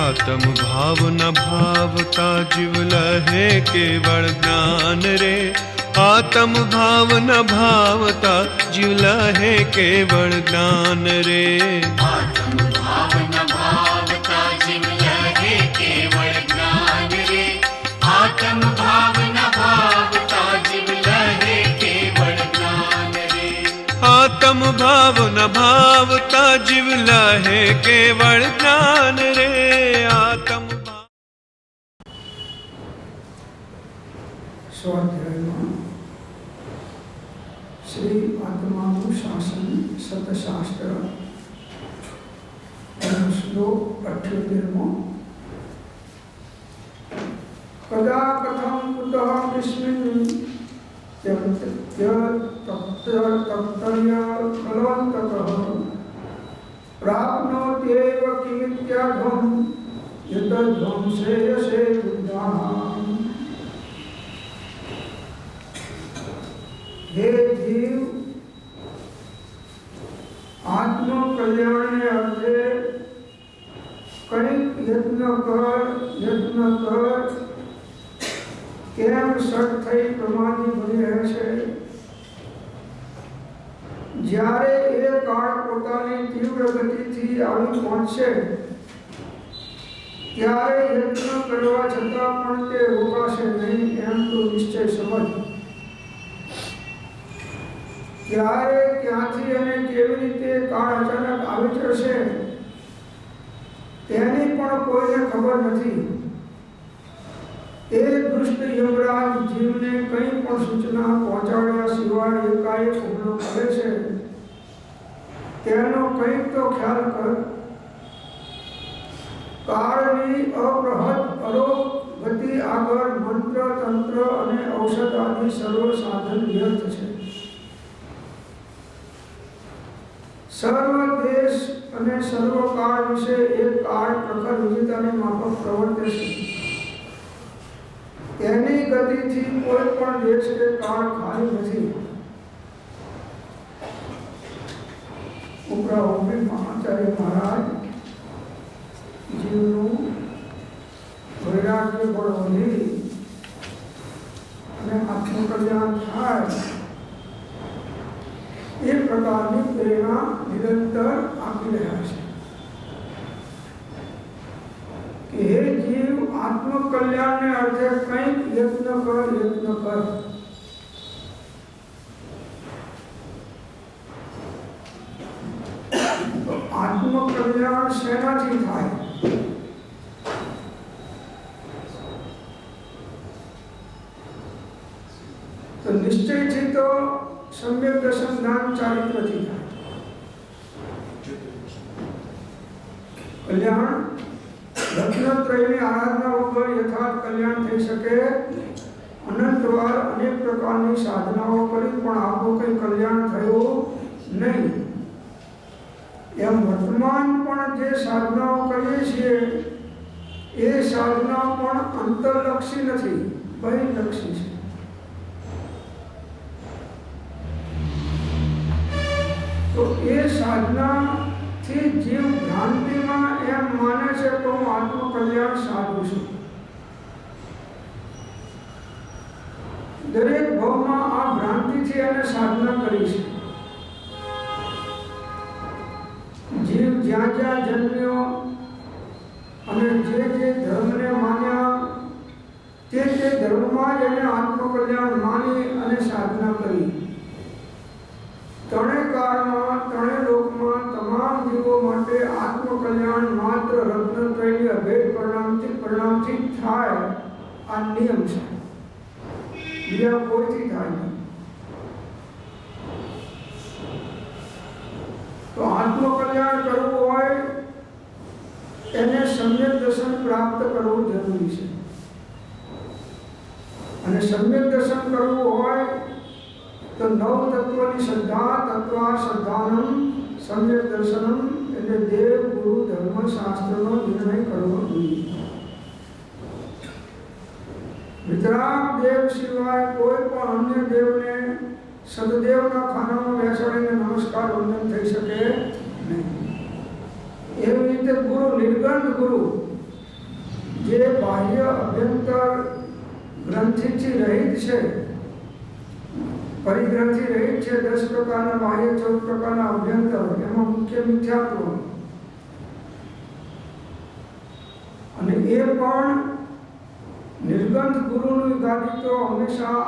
आत्म भाव न भावता जीव लहे केवल ज्ञान रे। आत्म भाव न भावता जीव लहे केवल ज्ञान रे। आत्म भाव न भावता जीव लहे केवल ज्ञान रे। आत्म भाव न भावता जीव लहे केवल ज्ञान रे। आत्म भाव न भावता जीव लहे केवल ज्ञान रे। आत्म स्वाध्यायમાં શ્રી આત્માનું શાસન સતશાસ્ત્ર એનો શ્લોક 78મો। કદા કથમ કુતઃ કસ્મિन् તપ્તર્ય કલવંતકઃ પ્રાપ્નોત્યેવ કિમિત્યાઘં યતધ્વંસેયસે બુદ્ધાનાં। हे जीव, आत्म कल्याण ने अर्थे कई यत्न कर केम सट थई प्रमादी बनी रहे छे। ज्यारे ए काळ पोतानी तीव्र गति थी आवी पहोंचे त्यारे यत्न करवा छतां पण ते रोकाशे नहीं एम तो निश्चय समझ। क्यारे क्यांथी अने केवी रीते काळ अचानक આવી જશે તેની પણ કોઈને ખબર નથી। એ દુષ્ટ યમરાજ જીવને કંઈ પણ સૂચના પહોંચાડ્યા સિવાય એકાએક હુમલો કરે છે તેનો કંઈક તો ખ્યાલ કર। કાળની અપ્રહદ અરોગ ગતિ આગળ મંત્ર તંત્ર અને ઔષધ આદિ સર્વ સાધન વ્યર્થ છે। सर्व देश અને સર્વ કાળ વિશે એક કાળ પ્રખર વિજેતાને માફક પ્રવર્તે છે। તેની ગતિથી કોઈ પણ દેશ કે કાળ ખાલી નથી। ઉપરાઓપરી મહાચાર્ય મહારાજ જીવનું વૈરાગ્ય બળ વધી અને આત્મકલ્યાણ થાય એ પ્રકારની પ્રેરણા નિરંતર આપી રહ્યા છે કે હે જીવ, આત્મકલ્યાણને અર્થે કંઈક યત્ન કર। તો આત્મકલ્યાણ શેનાથી થાય? તો નિશ્ચયથી તો सम्यक दर्शन ज्ञान चारित्र थी था। कल्याण रत्नत्रयनी आराधना वगर यथार्थ कल्याण થઈ શકે। અનંતવાર અનેક પ્રકારની સાધનાઓ કરી પણ આપણું કંઈ કલ્યાણ થયું નહીં। એમ વર્તમાન પણ જે સાધનાઓ કરીએ છીએ એ સાધના પણ અંતરલક્ષી નથી, બહિર્લક્ષી છે। तो ये साधना थी जीव भ्रांति में एम माने छे तो हूँ आत्म कल्याण साधु छूं। दरेक भाव में आ भ्रांति थी एने साधना करी छे। जीव ज्यां ज्यां जन्म्यो अने जे धर्म ने मान्या ते धर्म में एने आत्म कल्याण मानी अने साधना करी। ત્રણેય કાળમાં ત્રણેય લોકમાં તમામ જીવો માટે આત્મકલ્યાણ માત્ર રત્નત્રયની અભેદ પરિણામથી થાય આ નિયમ છે, બીજા કોઈથી થાય નહીં। તો આત્મકલ્યાણ કરવું હોય એને સમ્યક દર્શન પ્રાપ્ત કરવું જરૂરી છે અને સમ્યક દર્શન કરવું હોય तो नव तत्व की श्रद्धा तत्वार श्रद्धानम सम्यक दर्शनम એટલે દેવ ગુરુ ધર્મ શાસ્ત્રનો નિર્ણય કરવો જોઈએ। વિતરાગ દેવ સિવાય કોઈ પણ અન્ય દેવને સદદેવના ખાનામાં બેસાડીને નમસ્કાર વંદન થઈ શકે નહીં। એવી રીતે ગુરુ નિર્ગંધ ગુરુ જે બાહ્ય અભ્યંતર ગ્રંથિથી રહિત છે, પરિગ્રહથી રહિત છે, 10 પ્રકારના બાહ્ય, 14 પ્રકારના અભ્યંતર, એમાં મુખ્ય મિથ્યાત્વ, અને એ પણ નિર્ગંધ ગુરુની ગાદી તો હંમેશા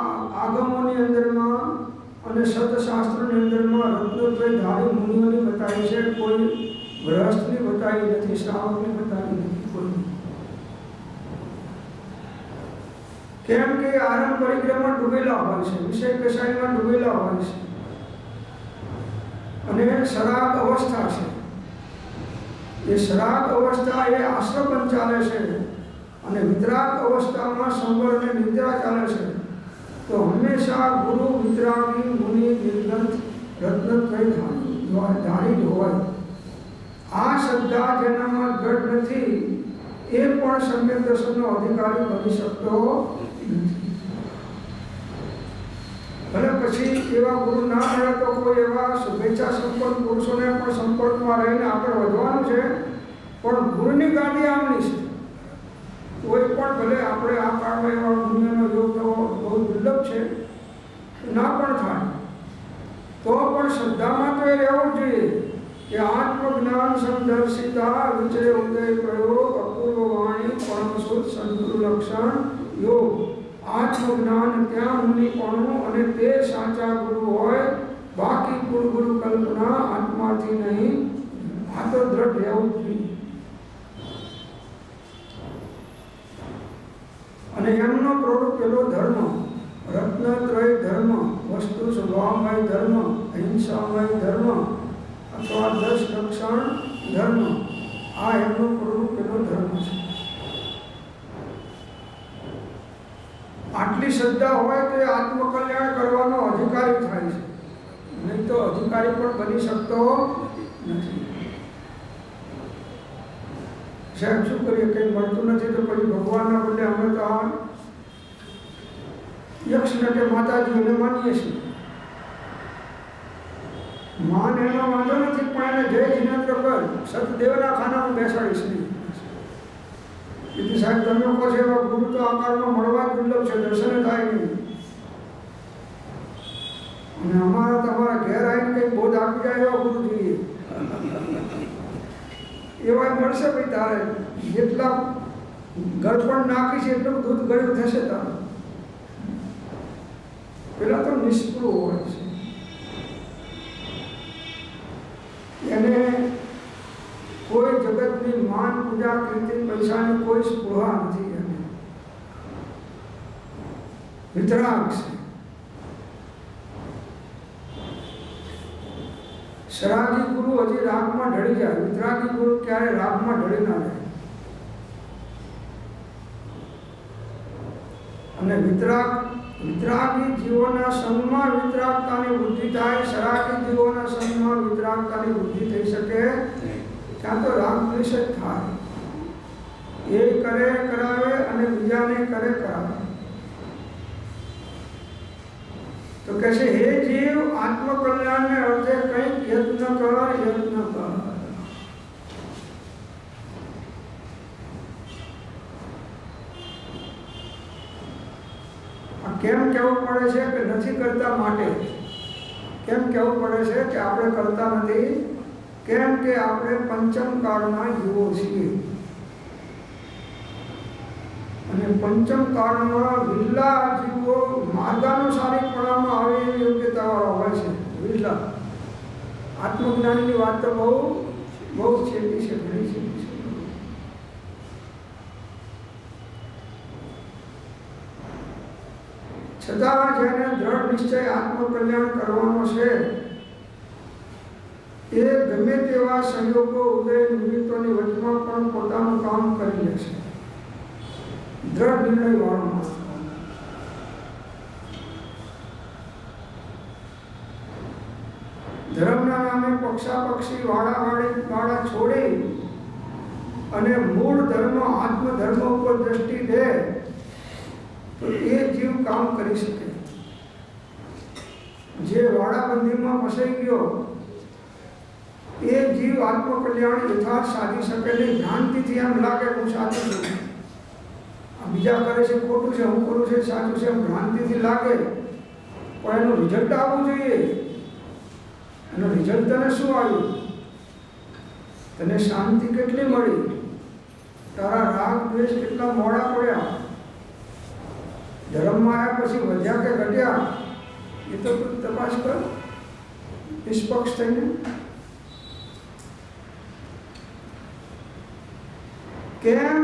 આગમોની અંદરમાં અને સતશાસ્ત્રની અંદરમાં રત્નોત્રયધારી મુનિઓની બતાવી છે, કોઈ ગ્રહસ્થની બતાવી નથી, શ્રાવકની બતાવી નથી કોઈ. કેમ કે આનંદ પરિગ્રહમાં ડૂબેલા હોય છે, વિષય કસાયમાં ડૂબેલા હોય છે, અને શરાબ અવસ્થા છે. એ શરાબ અવસ્થા એ આશ્રમ ચાલે છે, અને વિતરાગ અવસ્થામાં સંવર અને નિદ્રા ચાલે છે. તો હંમેશા ગુરુ વિતરાગી મુનિ નિર્ગંથ રત્નત્રયધારી જ હોય. આ શ્રદ્ધા જેનામાં દ્રઢ નથી એ પણ સમ્યક દર્શનનો અધિકારી બની શકતો નથી. ભલે પછી એવા ગુરુ ના મળે તો કોઈ એવા શુભેચ્છા સંપન્ન પુરુષોને પણ સંપર્કમાં રહીને આગળ વધવાનું છે, પણ ગુરુની ગાદી આમની છે. કોઈ પણ ભલે આપણે આ કાળમાં એવા દુનિયાનો યોગ થવો બહુ દુર્લભ છે, ના પણ થાય તો પણ શ્રદ્ધામાં તો એ રહેવું જોઈએ કે આત્મજ્ઞાન સંદર્શિતા વિચરે ઉદય પ્રયોગ અપૂર્વ વાણી પરમસુદ સદગુરુ લક્ષણ યોગ. આત્મજ્ઞાન ત્યાં મુનિપણું અને તે સાચા ગુરુ હોય, બાકી ગુરુ કલ્પના આત્માથી નહીં. આ તો દ્રઢ રહેવું જ જોઈએ. અને એમનો પ્રવૃત્ત પેલો ધર્મ રત્નત્રય ધર્મ, વસ્તુ સ્વભાવમય ધર્મ, અહિંસામય ધર્મ અથવા 10 લક્ષણ ધર્મ, આ એમનો પ્રવૃત્ત પેલો ધર્મ છે. આટલી શ્રદ્ધા હોય તો એ આત્મકલ્યાણ કરવાનો અધિકારી થાય છે, નહીં તો અધિકારી પણ બની શકતો નથી. સાહેબ શું કરીએ, કંઈ મળતું નથી તો પછી ભગવાનના બદલે અમે તો આ યક્ષને કે માતાજીને માનીએ છીએ. માન એનો વાંધો નથી, પણ એને જય જીનેન્દ્ર કર સતદેવના ખાનામાં બેસાડીશ નહીં. એટલે સાહેબ તમે કહો છો એવા ગુરુ તો આકારમાં મળવા જ દુર્લભ છે, દર્શન થાય નહીં. અને અમારા તમારા ઘેર આવીને કંઈક બોધ આપી જાય એવા ગુરુ જોઈએ. એવા મળશે ભાઈ, તારે જેટલા ગળપણ નાખી છે એટલું દૂધ ગળ્યું થશે તારે. પેલા તો નિષ્પૃહ હોય છે, એને કોઈ જગતની માન પૂજા કીર્તિ પૈસાની કોઈ સ્પૃહા નથી. એને વિતરાગ છે. શરાગી ગુરુ હજી રાગમાં ઢળી જાય, વિતરાગી ગુરુ ક્યારે રાગમાં ઢળી ના જાય. અને વિતરાગી જીવોના સંગમાં વિતરાગતાની વૃદ્ધિ થાય, શરાગી જીવોના સંગમાં વિતરાગતાની વૃદ્ધિ થઈ શકે ત્યાં તો રાગ દ્વેષ જ થાય. એ કરે કરાવે અને બીજાને કરે કરાવે. તો કહે છે, હે જીવ, આત્મકલ્યાણને અર્થે કંઈક યત્ન કર, યત્ન કર. કેમ કહેવું પડે છે કે નથી કરતા માટે? કેમ કહેવું પડે છે કે આપણે કરતા નથી? કેમ કે આપણે પંચમ કાળના જીવો છીએ, અને પંચમ કાળમાં વિરલા જીવો માર્ગાનુસારીપણામાં આવે એવી યોગ્યતાવાળા હોય છે. વિરલા આત્મજ્ઞાનની વાત તો બહુ છેટી છે, ઘણી છેટી છે. છતાં જેને દ્રઢ નિશ્ચય આત્મકલ્યાણ કરવાનો છે એ ગમે તેવા સંયોગો ઉદય નિમિત્તોની વચમાં પણ પોતાનું કામ કરી લે છે. દ્રઢ નિર્ણય વાળો માણસ. ધર્મના નામે પક્ષાપક્ષી વાળા છોડી અને મૂળ ધર્મ આત્મધર્મ ઉપર દ્રષ્ટિ દે તો એ જીવ કામ કરી શકે. જે વાડાબંધીમાં ફસાઈ ગયો એ જીવ આત્મકલ્યાણ યથાર્થ સાધી શકે નહીં. ભ્રાંતિથી એમ લાગે હું સાધું છું, આ બીજા કરે છે ખોટું છે, હું કરું છે સાચું છે, એમ ભ્રાંતિથી લાગે, પણ એનું રિઝલ્ટ આવવું જોઈએ. એનું રિઝલ્ટ તને શું આવ્યું? તને શાંતિ કેટલી મળી? તારા રાગ દ્વેષ કેટલા મોડા પડ્યા? ધર્મમાં આવ્યા પછી વધ્યા કે ઘટ્યા? એ તો તું તપાસ કર નિષ્પક્ષ થઈને. કેમ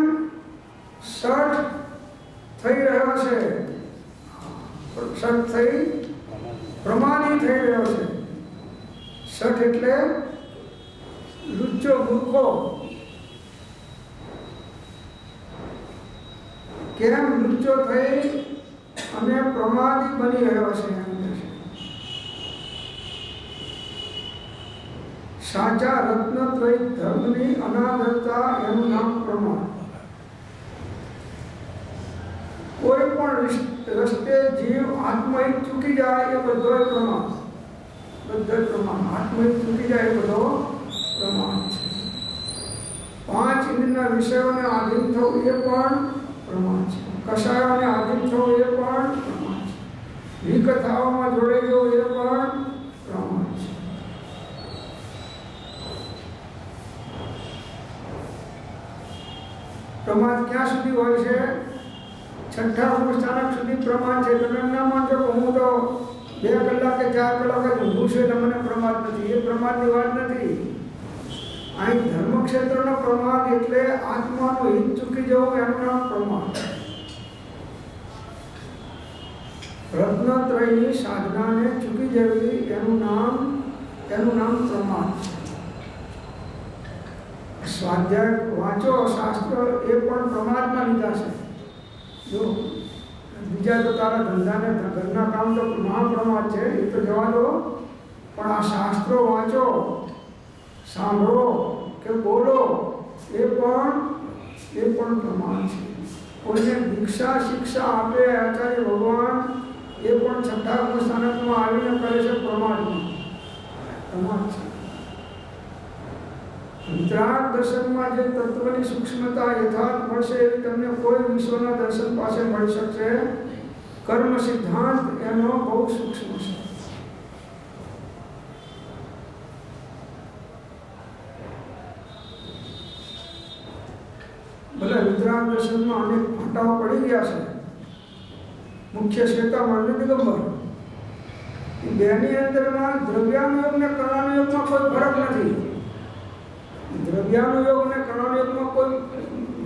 સઠ થઈ રહ્યો છે? સઠ થઈ પ્રમાણી થઈ રહ્યો છે. સઠ એટલે લુચ્ચો મૂર્ખો. કેમ લુચ્ચો થઈ અને પ્રમાદી બની રહ્યો છે? સાચા રત્નત્રય ધર્મની અનાદરતા એનું નામ પ્રમાણ. કોઈ પણ રસ્તે જીવ આત્મહિત ચૂકી જાય એ બધો પ્રમાણ. બધો પ્રમાણ. આત્મહિત ચૂકી જાય એ બધો પ્રમાણ છે. 5 ઇન્દ્રિયના વિષયોને આધીન થવું એ પણ પ્રમાણ છે. કષાયોને આધીન થવું એ પણ પ્રમાણ છે. વિકથાઓમાં જોડાઈ જવું એ પણ પ્રમાણ છે. પ્રમાદ ક્યાં સુધી હોય છે? છઠ્ઠા અનુષ્ઠાનક સુધી પ્રમાદ છે. તમે ના માનજો કે હું તો 2 કલાક કે 4 કલાક જ ઊંઘું છું એટલે મને પ્રમાદ નથી. એ પ્રમાદની વાત નથી. અહીં ધર્મક્ષેત્રનો પ્રમાદ એટલે આત્માનું હિત ચૂકી જવું, એનું નામ પ્રમાદ. રત્નત્રયની સાધનાને ચૂકી જવી એનું નામ પ્રમાદ છે. સ્વાધ્યાય વાંચો શાસ્ત્ર એ પણ પ્રમાદમાં લીધા છે. જો બીજા તો તારા ધંધાને ઘરના કામ તો મહાપ્રમાદ છે, એ તો જવા દો, પણ આ શાસ્ત્રો વાંચો, સાંભળો કે બોલો એ પણ પ્રમાદ છે. કોઈને દીક્ષા શિક્ષા આપે આચાર્ય ભગવાન એ પણ છઠ્ઠા અનુષ્ઠાનકમાં આવીને કરે છે પ્રમાદમાં. પ્રમાદ છે. વિતરાગ દર્શનમાં જે તત્વની સૂક્ષ્મતા યથાર્થ મળશે એવી તમને કોઈ વિશ્વના દર્શન પાસે મળી શકશે. કર્મ સિદ્ધાંત એનો બહુ સૂક્ષ્મ છે. ભલે વિતરાગ દર્શનમાં અનેક ફાંટાઓ પડી ગયા છે. મુખ્ય શ્વેતામણ અને દિગંબર એ બેની અંદરમાં દ્રવ્યાનુયોગ ને કર્ણાનુયોગમાં કોઈ ફરક નથી. દ્રવ્યાનુયોગ અને કર્ણાનુયોગમાં કોઈ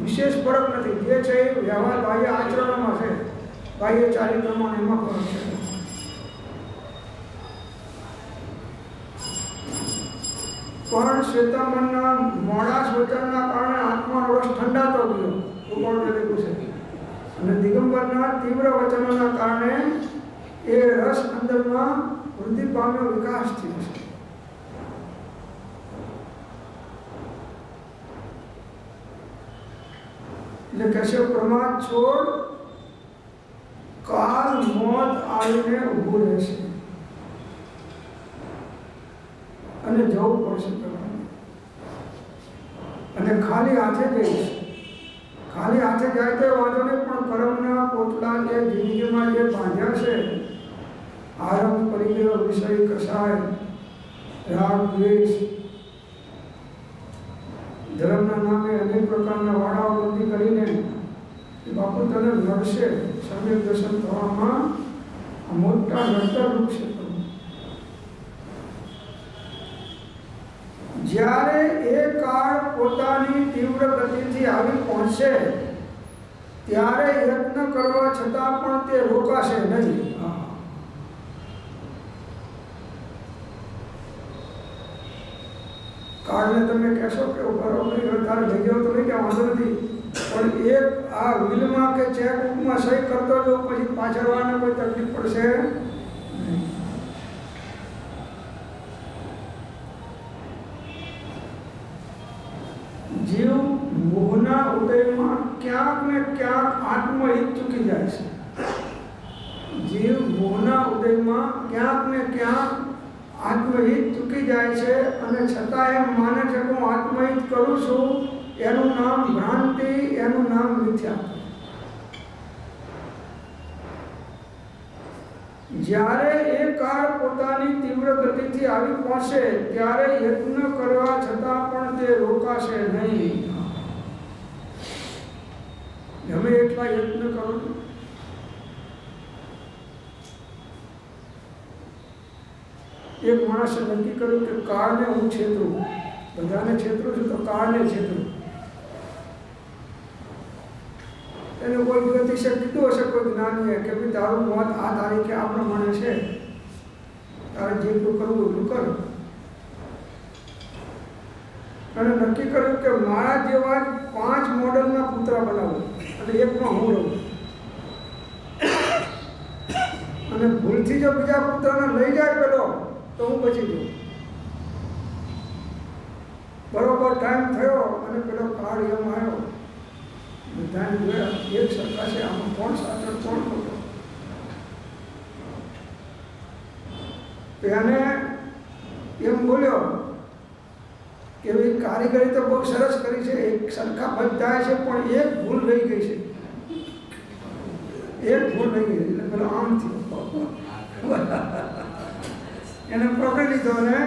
વિશેષ ફરક નથી. જે છે એ વ્યવહાર બાહ્ય આચરણમાં છે, બાહ્ય ચારિત્રમાં એમાં ફરક છે. પણ શ્વેતામણના મોડા શ્વચનના કારણે આત્માનો રસ ઠંડાતો ગયો, ઉપર લખ્યું છે. અને દિગંબરના તીવ્ર વચનોના કારણે એ રસ અંદરમાં વૃદ્ધિ પામ્યો, વિકાસ થયો છે. એટલે કહેશે પ્રમાદ છોડ, કાલ મોત આવીને ઊભું રહેશે અને જવું પડશે. અને ખાલી હાથે જઈશ. ખાલી હાથે જાય તો વાંધો નહીં, પણ કર્મના પોટલા જે જિંદગીમાં જે બાંધ્યા છે, આરંભ કરી ગયો વિષય કસાય, રાગ દ્વેષ, ધર્મના નામે અનેક પ્રકારના વાડાઓ બંધી કરીને એ બાપુ તને લડશે. સમ્યક દર્શન થવામાં આ મોટા નડતરરૂપ છે. જ્યારે એ કાળ પોતાની તીવ્ર ગતિથી આવી પહોંચશે ત્યારે યત્ન કરવા છતાં પણ તે રોકાશે નહીં. કાળને તમે કહેશો કે બરોબર તારે લઈ જાવ તો લઈ જાવ, વાંધો નથી, પણ એક આ વિલમાં કે ચેકબુકમાં સહી કરતો જો પછી પાછળ વાળાને કોઈ તકલીફ પડશે નહીં. જીવ મોહના ઉદયમાં ક્યાંક ને ક્યાંક આત્મહિત ચૂકી જાય છે. જીવ મોહના ઉદયમાં ક્યાંક ને ક્યાંક આત્મહિત ચૂકી જાય છે અને છતાં એમ માને છે કે હું આત્મહિત કરું છું. એનું નામ ભ્રાંતિ, એનું નામ મિથ્યા. જ્યારે એ કાળ પોતાની તીવ્ર ગતિથી આવી પહોંચે ત્યારે યત્ન કરવા છતાં પણ તે રોકાશે નહીં. ગમે એટલા યત્ન કરો. એક માણસે નક્કી કર્યું કે કાળને હું છેતરું, બધાને છેતરું છું તો કાળને છેતરું. એને કોઈ જ્યોતિષે કીધું હશે, કોઈ જ્ઞાનીએ કે ભાઈ તારું મોત આ તારીખે આ પ્રમાણે છે, તારે જેટલું કરવું એટલું કર. અને નક્કી કર્યું કે મારા જેવા 5 મોડલના પુતળા બનાવું અને એકમાં હું રહું. અને ભૂલથી જો બીજા પુત્રને લઈ જાય પેલો તો હું બચી જાઉં. બરોબર ટાઈમ થયો અને પેલો કાળ એમ આવ્યો. બધાને જોયા એક સરખા છે, આમાં કોણ સાચો કોણ ખોટો. એને એમ બોલ્યો કે ભાઈ કારીગરી તો બહુ સરસ કરી છે, એક સરખા બધા છે પણ એક ભૂલ રહી ગઈ છે, એક ભૂલ રહી ગઈ. એટલે પેલો આમ થયો, એને પકડી લીધો ને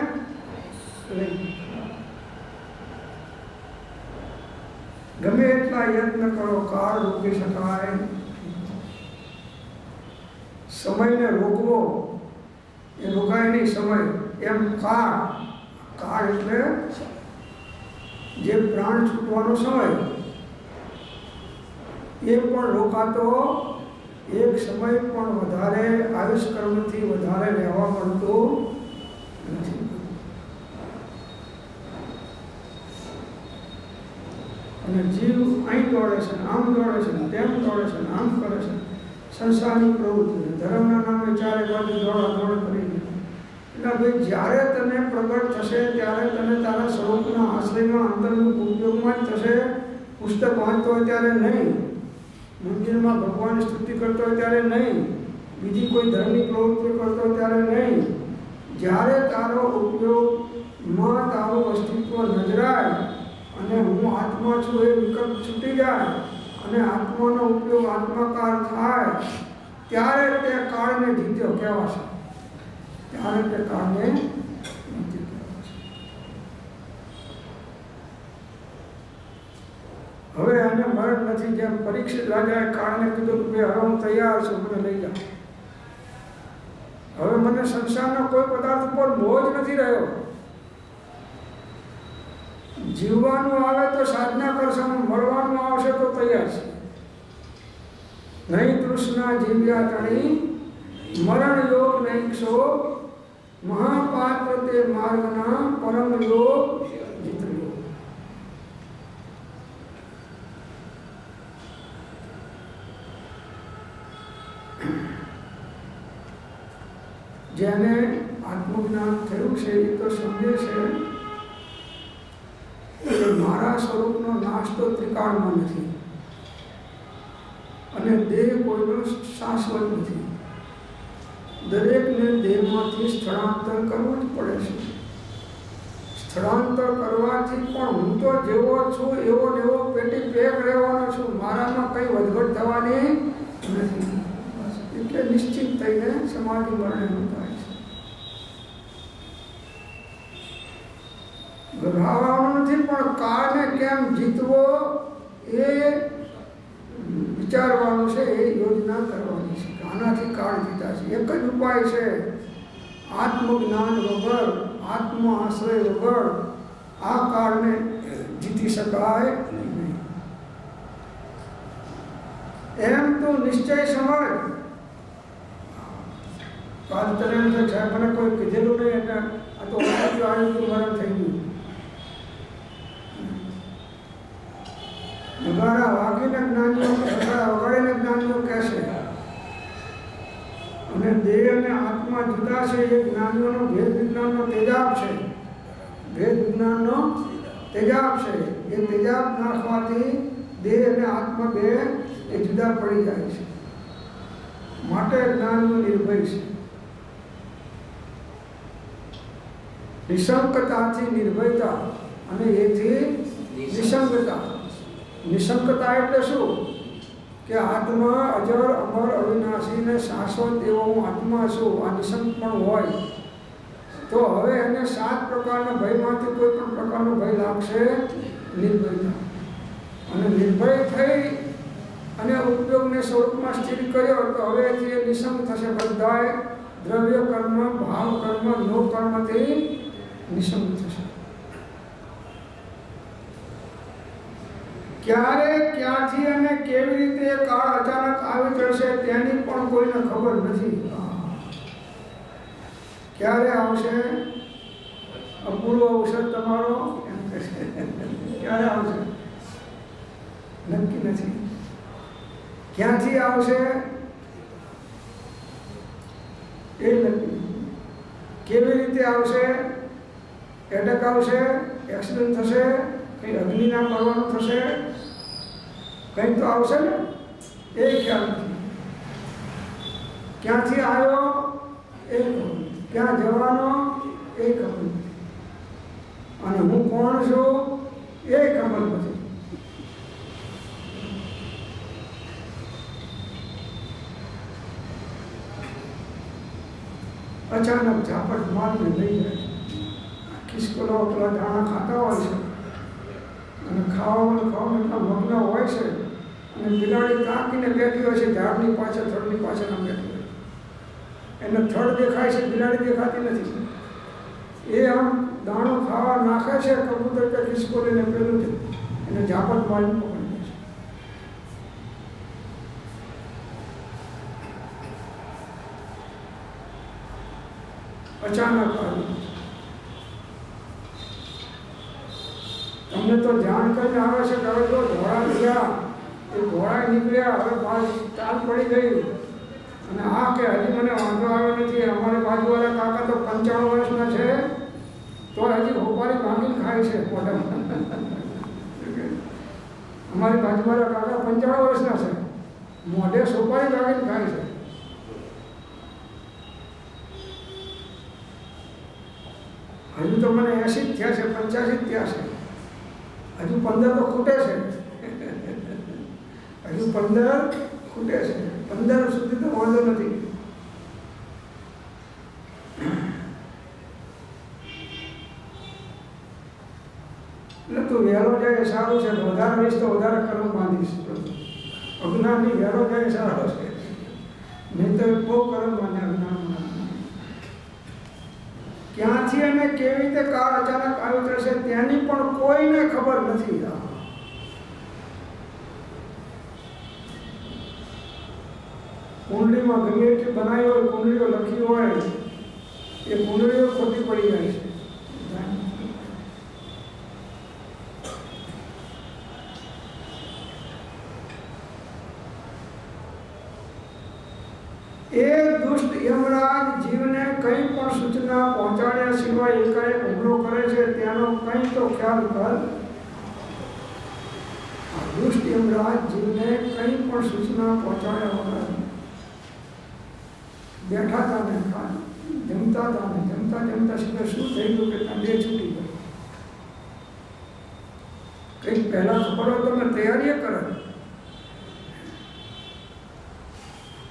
ગમે એટલા યત્ન કરો કાળ રોકી શકાય. સમયને રોકવો એ રોકાય નહીં. સમય એમ કાળ એટલે જે પ્રાણ છૂટવાનો સમય એ પણ રોકાતો એક સમય પણ વધારે આયુષ્કર્મથી વધારે રહેવા મળતું નથી. અને જીવ અહીં દોડે છે, આમ દોડે છે, તેમ દોડે છે, આમ કરે છે. સંસારની પ્રવૃત્તિ ધર્મના નામે ચારે બાજુ દોડ કરી. એટલે ભાઈ જ્યારે તને પ્રગટ થશે ત્યારે તને તારા સ્વરૂપના આશ્રયમાં અંતર્મુખ ઉપયોગમાં જ થશે. પુસ્તક વાંચતો હોય ત્યારે નહીં, મંદિરમાં ભગવાનની સ્તુતિ કરતો હોય ત્યારે નહીં, બીજી કોઈ ધર્મની પ્રવૃત્તિ કરતો હોય ત્યારે નહીં. જ્યારે તારો ઉપયોગમાં તારું અસ્તિત્વ નજરાય અને હું આત્મા છું એ વિકલ્પ છૂટી જાય અને આત્માનો ઉપયોગ આત્માકાર થાય ત્યારે તે કાળને જીત્યો કહેવાશે. ત્યારે તે કાળને જીત્યો કહેવાશે. હવે એને મરણ નથી. જેમ પરીક્ષિત રાજાએ કાળને કીધું કે ભાઈ હવે હું તૈયાર છું, મને લઈ જાઓ. હવે મને સંસારનો કોઈ પદાર્થ ઉપર મોહ જ નથી રહ્યો. જીવવાનું આવે તો સાધના કરશે, મળવાનું આવશે તો તૈયાર છે. નહીં તૃષ્ણા જીવ્યા તણી મરણ યોગ નહીં ક્ષો મહાપાત્ર તે માર્ગના પરમ યોગ જીત્યો. જેને આત્મજ્ઞાન થયું છે એ તો સમજે છે મારા સ્વરૂપનો નાશ તો ત્રિકાળમાં નથી અને દેહ કોઈનો શાશ્વત નથી. દરેકને દેહમાંથી સ્થળાંતર કરવું જ પડે છે. સ્થળાંતર કરવાથી પણ હું તો જેવો છું એવો ને એવો પેટી પેક રહેવાનો છું. મારામાં કંઈ વધઘટ થવાની નથી. એટલે નિશ્ચિત થઈને સમાધિ મરણે થાય છે. ગભરાવાનું નથી, પણ કાળને કેમ જીતવો એ વિચારવાનું છે, એ યોજના કરવાની છે. આનાથી કાળ જીતા છે. એક જ ઉપાય છે, આત્મજ્ઞાન વગર, આત્મ આશ્રય વગર આ કાળને જીતી શકાય નહીં. એમ તો નિશ્ચય સમજ. કાલ તને મને કોઈ કીધેલું નહીં એટલે આ તો મરણ થઈ ગયું. નગારા વાગીને જ્ઞાનીઓ વગાડીને જ્ઞાનીઓ કહેશે. અને દેહ અને આત્મા જુદા છે એ જ્ઞાનીઓનો ભેદ વિજ્ઞાનનો તેજાબ છે. ભેદ વિજ્ઞાનનો તેજાબ છે. એ તેજાબ નાખવાથી દેહ અને આત્મા બે એ જુદા પડી જાય છે. માટે જ્ઞાનીઓ નિર્ભય છે. નિશંકતાથી નિર્ભયતા અને એથી નિસંગતા. નિશંકતા એટલે શું? કે આત્મા અજર અમર અવિનાશી ને શાશ્વત એવો હું આત્મા છું, આ નિસંગ પણ હોય તો હવે એને 7 પ્રકારના ભયમાંથી કોઈ પણ પ્રકારનો ભય લાગશે નિર્ભયતા. અને નિર્ભય થઈ અને ઉપયોગને સ્વરૂપમાં સ્થિર કર્યો તો હવેથી એ નિસંગ થશે. બધાય દ્રવ્ય કર્મ, ભાવ કર્મ, નો કર્મથી નિસંગ થશે. ક્યારે ક્યાંથી અને કેવી રીતે કાળ અચાનક આવી ચડશે તેની પણ કોઈને ખબર નથી. ક્યારે આવશે અપૂર્વ ઔષધ તમારો એમ કહેશે, ક્યારે આવશે નક્કી નથી. ક્યાંથી આવશે એ નક્કી. કેવી રીતે આવશે, એટક આવશે, એક્સિડન્ટ થશે, કંઈ અગ્નિના કરવાનું થશે, કંઈક તો આવશે ને એ ખ્યાલ નથી. ક્યાંથી આવ્યો એ ખબર, ક્યાં જવાનો એ ખબર નથી, અને હું કોણ છું એ ખબર નથી. અચાનક ઝાપટ મારને લઈ જાય. ખિસકોલા પેલા દાણા ખાતા હોય છે અને ખાવામાં એટલા મગ્ન હોય છે, અને બિલાડી તાકીને બેઠી હોય છે ઝાડની પાછળ, થડની પાછળ બેઠી હોય. એને થડ દેખાય છે, બિલાડી દેખાતી નથી. એ આમ દાણો ખાવા નાખે છે, કબૂતર કે ખિસકોલીને પેલું છે એને ઝાપટ મારીને પકડી દે છે. અચાનક આવી. તમને તો જાણ કરીને આવે છે કે હવે જો ઘોડા થયા, એ ઘોડા નીકળ્યા, હવે ચાલ પડી ગઈ. અને આ કે હજી મને વાંધો આવ્યો નથી. અમારે બાજુવાળા કાકા તો 95 વર્ષના છે તો હજી હોપારી ભાંગીને ખાય છે મોઢામાં. અમારી બાજુવાળા કાકા 95 વર્ષના છે, મોઢે સોપારી ભાંગીને ખાય છે. હજુ તો મને 80 થયા છે, 85 થયા છે, હજુ 15 તો ખૂટે છે. હજુ 15 ખૂટે છે. 15 સુધી તો વાંધો નથી. એટલે તું વહેલો જાય એ સારું છે. વધારે રહીશ તો વધારે કર્મ બાંધીશ. અજ્ઞાની વહેલો જાય એ સારો છે, નહીં તો બહુ કર્મ બાંધે અજ્ઞાન. ક્યાંથી અને કેવી રીતે કાળ અચાનક આવી જશે તેની પણ કોઈને ખબર નથી. કુંડળીમાં ગમે એટલી બનાવી હોય, કુંડળીઓ લખી હોય, એ કુંડળીઓ ખોટી પડી જાય છે. એ દુષ્ટ યમરાજ જીવને કંઈ પણ સૂચના પહોંચાડ્યા સિવાય એકાએક હુમલો કરે છે, તેનો કંઈ તો ખ્યાલ કર. દુષ્ટ યમરાજ જીવને કંઈ પણ સૂચના પહોંચાડ્યા વગર બેઠા હતા ને જમતા હતા ને જમતા જમતા સીધા શું થઈ ગયું કે તંડે છૂટી ગયો. કંઈક પહેલા ખબર હોય તો મેં તૈયારી કરે.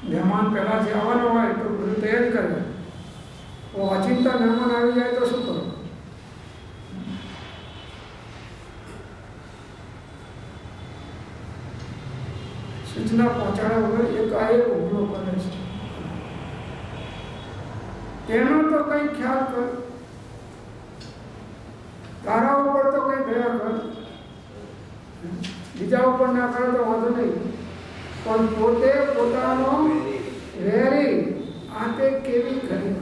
મહેમાન પહેલાંથી આવવાનો હોય તો બધું તૈયારી કરે. અચિંતા મહેમાન આવી જાય તો શું કરો? સૂચના પહોંચાડ્યા વગર એકાએક હુમલો કરે છે. તેનો તો કંઈ ખ્યાલ કર. તારા ઉપર તો કંઈ દયા કર. બીજા ઉપર ના કરે તો વાંધો નહીં, પણ પોતે પોતાનો વેરી આ તે કેવી કરી.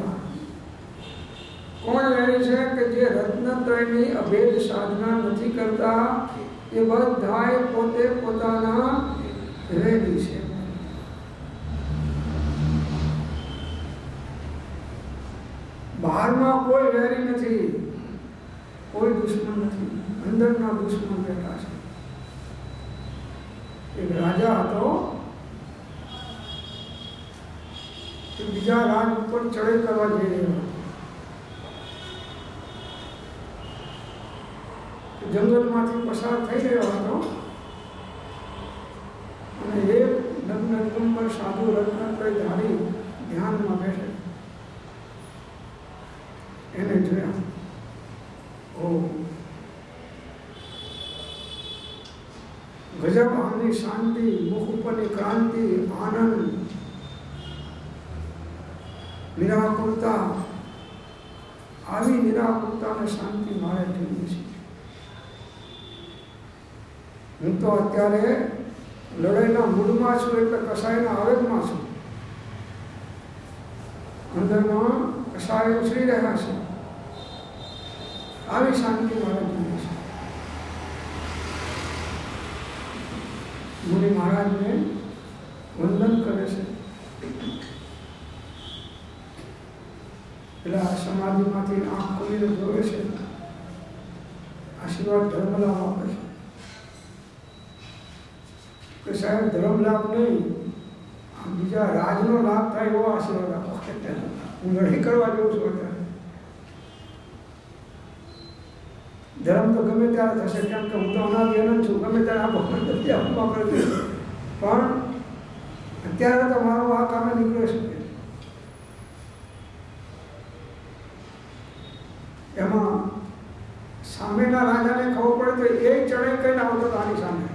કોણ વેરી છે કે જે રત્નત્રયની અભેદ સાધના નથી કરતા એ બધાય પોતે પોતાના વેરી છે. બહારમાં કોઈ વેરી નથી, કોઈ દુશ્મન નથી, અંદરના દુશ્મન બેઠા છે. એક રાજા હતો, તે બીજા રાજ ઉપર ચડાઈ કરવા જઈ રહ્યો હતો. જંગલમાંથી પસાર થઈ રહ્યો હતો અને એક दिगंबर साधु रत्नत्रय धारी ध्यान में बैठे એને જોયા ઓ ગજબ આની શાંતિ, મુખ ઉપરની ક્રાંતિ, આનંદ, નિરાકુરતા, આવી નિરાકુરતા અને શાંતિ મારે જોઈએ છે. હું તો અત્યારે લડાઈના મૂડમાં છું, એટલે કસાયના આવેગમાં છું. અંદરમાં કસાય ઉછળી રહ્યા છે. આવી શાંતિ મારે જોઈએ છે. મુનિ મહારાજને વંદન કરે છે. પેલા સમાધિમાંથી આંખ ખોલીને જોવે છે, આશીર્વાદ ધર્મલાભ આપે છે કે સાહેબ ધર્મ લાભ નહીં, બીજા રાજનો લાભ થાય એવો આશીર્વાદ આપો. હું લડાઈ કરવા જઉં છું અત્યારે. ધર્મ તો ગમે ત્યારે થશે, કેમ કે હું તો અનાદિ અનંત છું, ગમે ત્યારે આપો પણ અત્યારે તો મારો આ કામે નીકળે છે. એમાં સામેના રાજાને ખબર પડે તો એ ચડાઈ કહીને આવતો આની સામે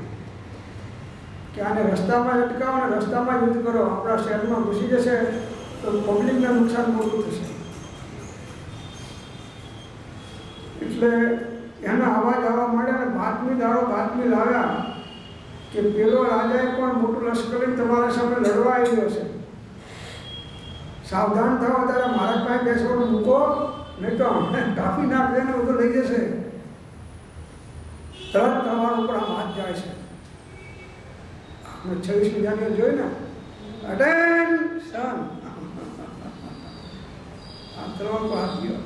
કે આને રસ્તામાં અટકાવો અને રસ્તામાં યુદ્ધ કરો, આપણા શહેરમાં ઘૂસી જશે તો પબ્લિકને નુકસાન મોટું થશે. એટલે એના અવાજ આવવા માંડ્યા અને બાતમી લાવ્યા કે પેલો રાજાએ પણ મોટું લશ્કર તમારા સામે લડવા આવ્યો છે, સાવધાન થાઓ, ત્યારે મારા પાસે બેસવાનું મૂકો, નહીં તો અમને કાપી નાખે ને બધું લઈ જશે. તરત તમારા ઉપર આમ હાથ જાય છે. આપણે 26મી જાન્યુઆરી જોઈ ને, અટેન્શન, આ તરત હાથ ગયો.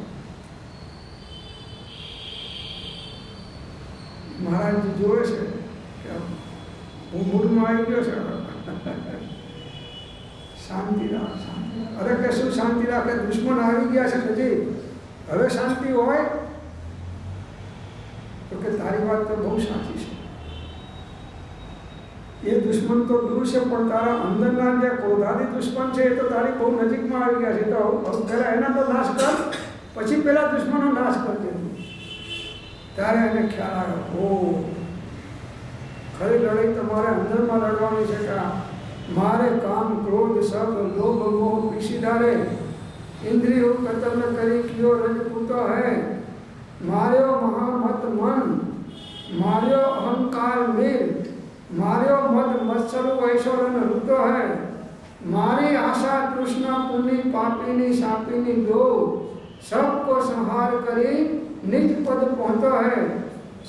મહારાજજી જોવે છે કે હું મૂડમાં આવી ગયો છે. શાંતિ રાખ, શાંતિ. અરે કે શું શાંતિ રાખે, દુશ્મન આવી ગયા છે પછી હવે શાંતિ હોય? તો કે તારી વાત તો બહુ સાચી છે. એ દુશ્મન તો દૂર છે, પણ તારા અંદરના જે ક્રોધાદી દુશ્મન છે એ તો તારી બહુ નજીકમાં આવી ગયા છે. તો પહેલાં એના તો નાશ કર, પછી પેલા દુશ્મનનો નાશ કરજે. ત્યારે એને ખ્યાલ આવ્યો, ઓ ખરી લડાઈ તમારે અંદરમાં લડવાની છે. કે મારે કામ ક્રોધ સબ લોભ મોહ પીસીદારે इंद्रियों कतल करी कियो रजपूतो है, मार्यो महामत मन, मार्यो अहंकार मीर, मार्यो मद मत्सरु ऐश्वर्य ऋतो है, मारी आशा तृष्णा पुण्य पापीनी सापीनी दो, सबको संहार करी निज पद पहुंचो है.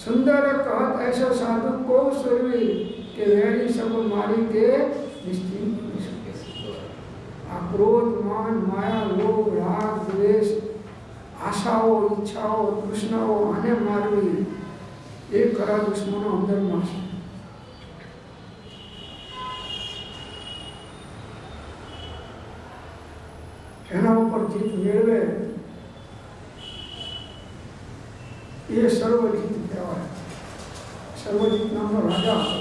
सुंदर कहत ऐसो साधु को सुरवी के वेरी सब मारी के निश्चिंत. क्रोध मान माया लोभ राग द्वेष आशाओ इच्छाओ तृष्णाओ आने मारवी એ ખરા દુશ્મનો અંદરમાં છે. એના ઉપર જીત મેળવે એ સર્વજીત કહેવાય. સર્વજીત નામનો રાજા હતો.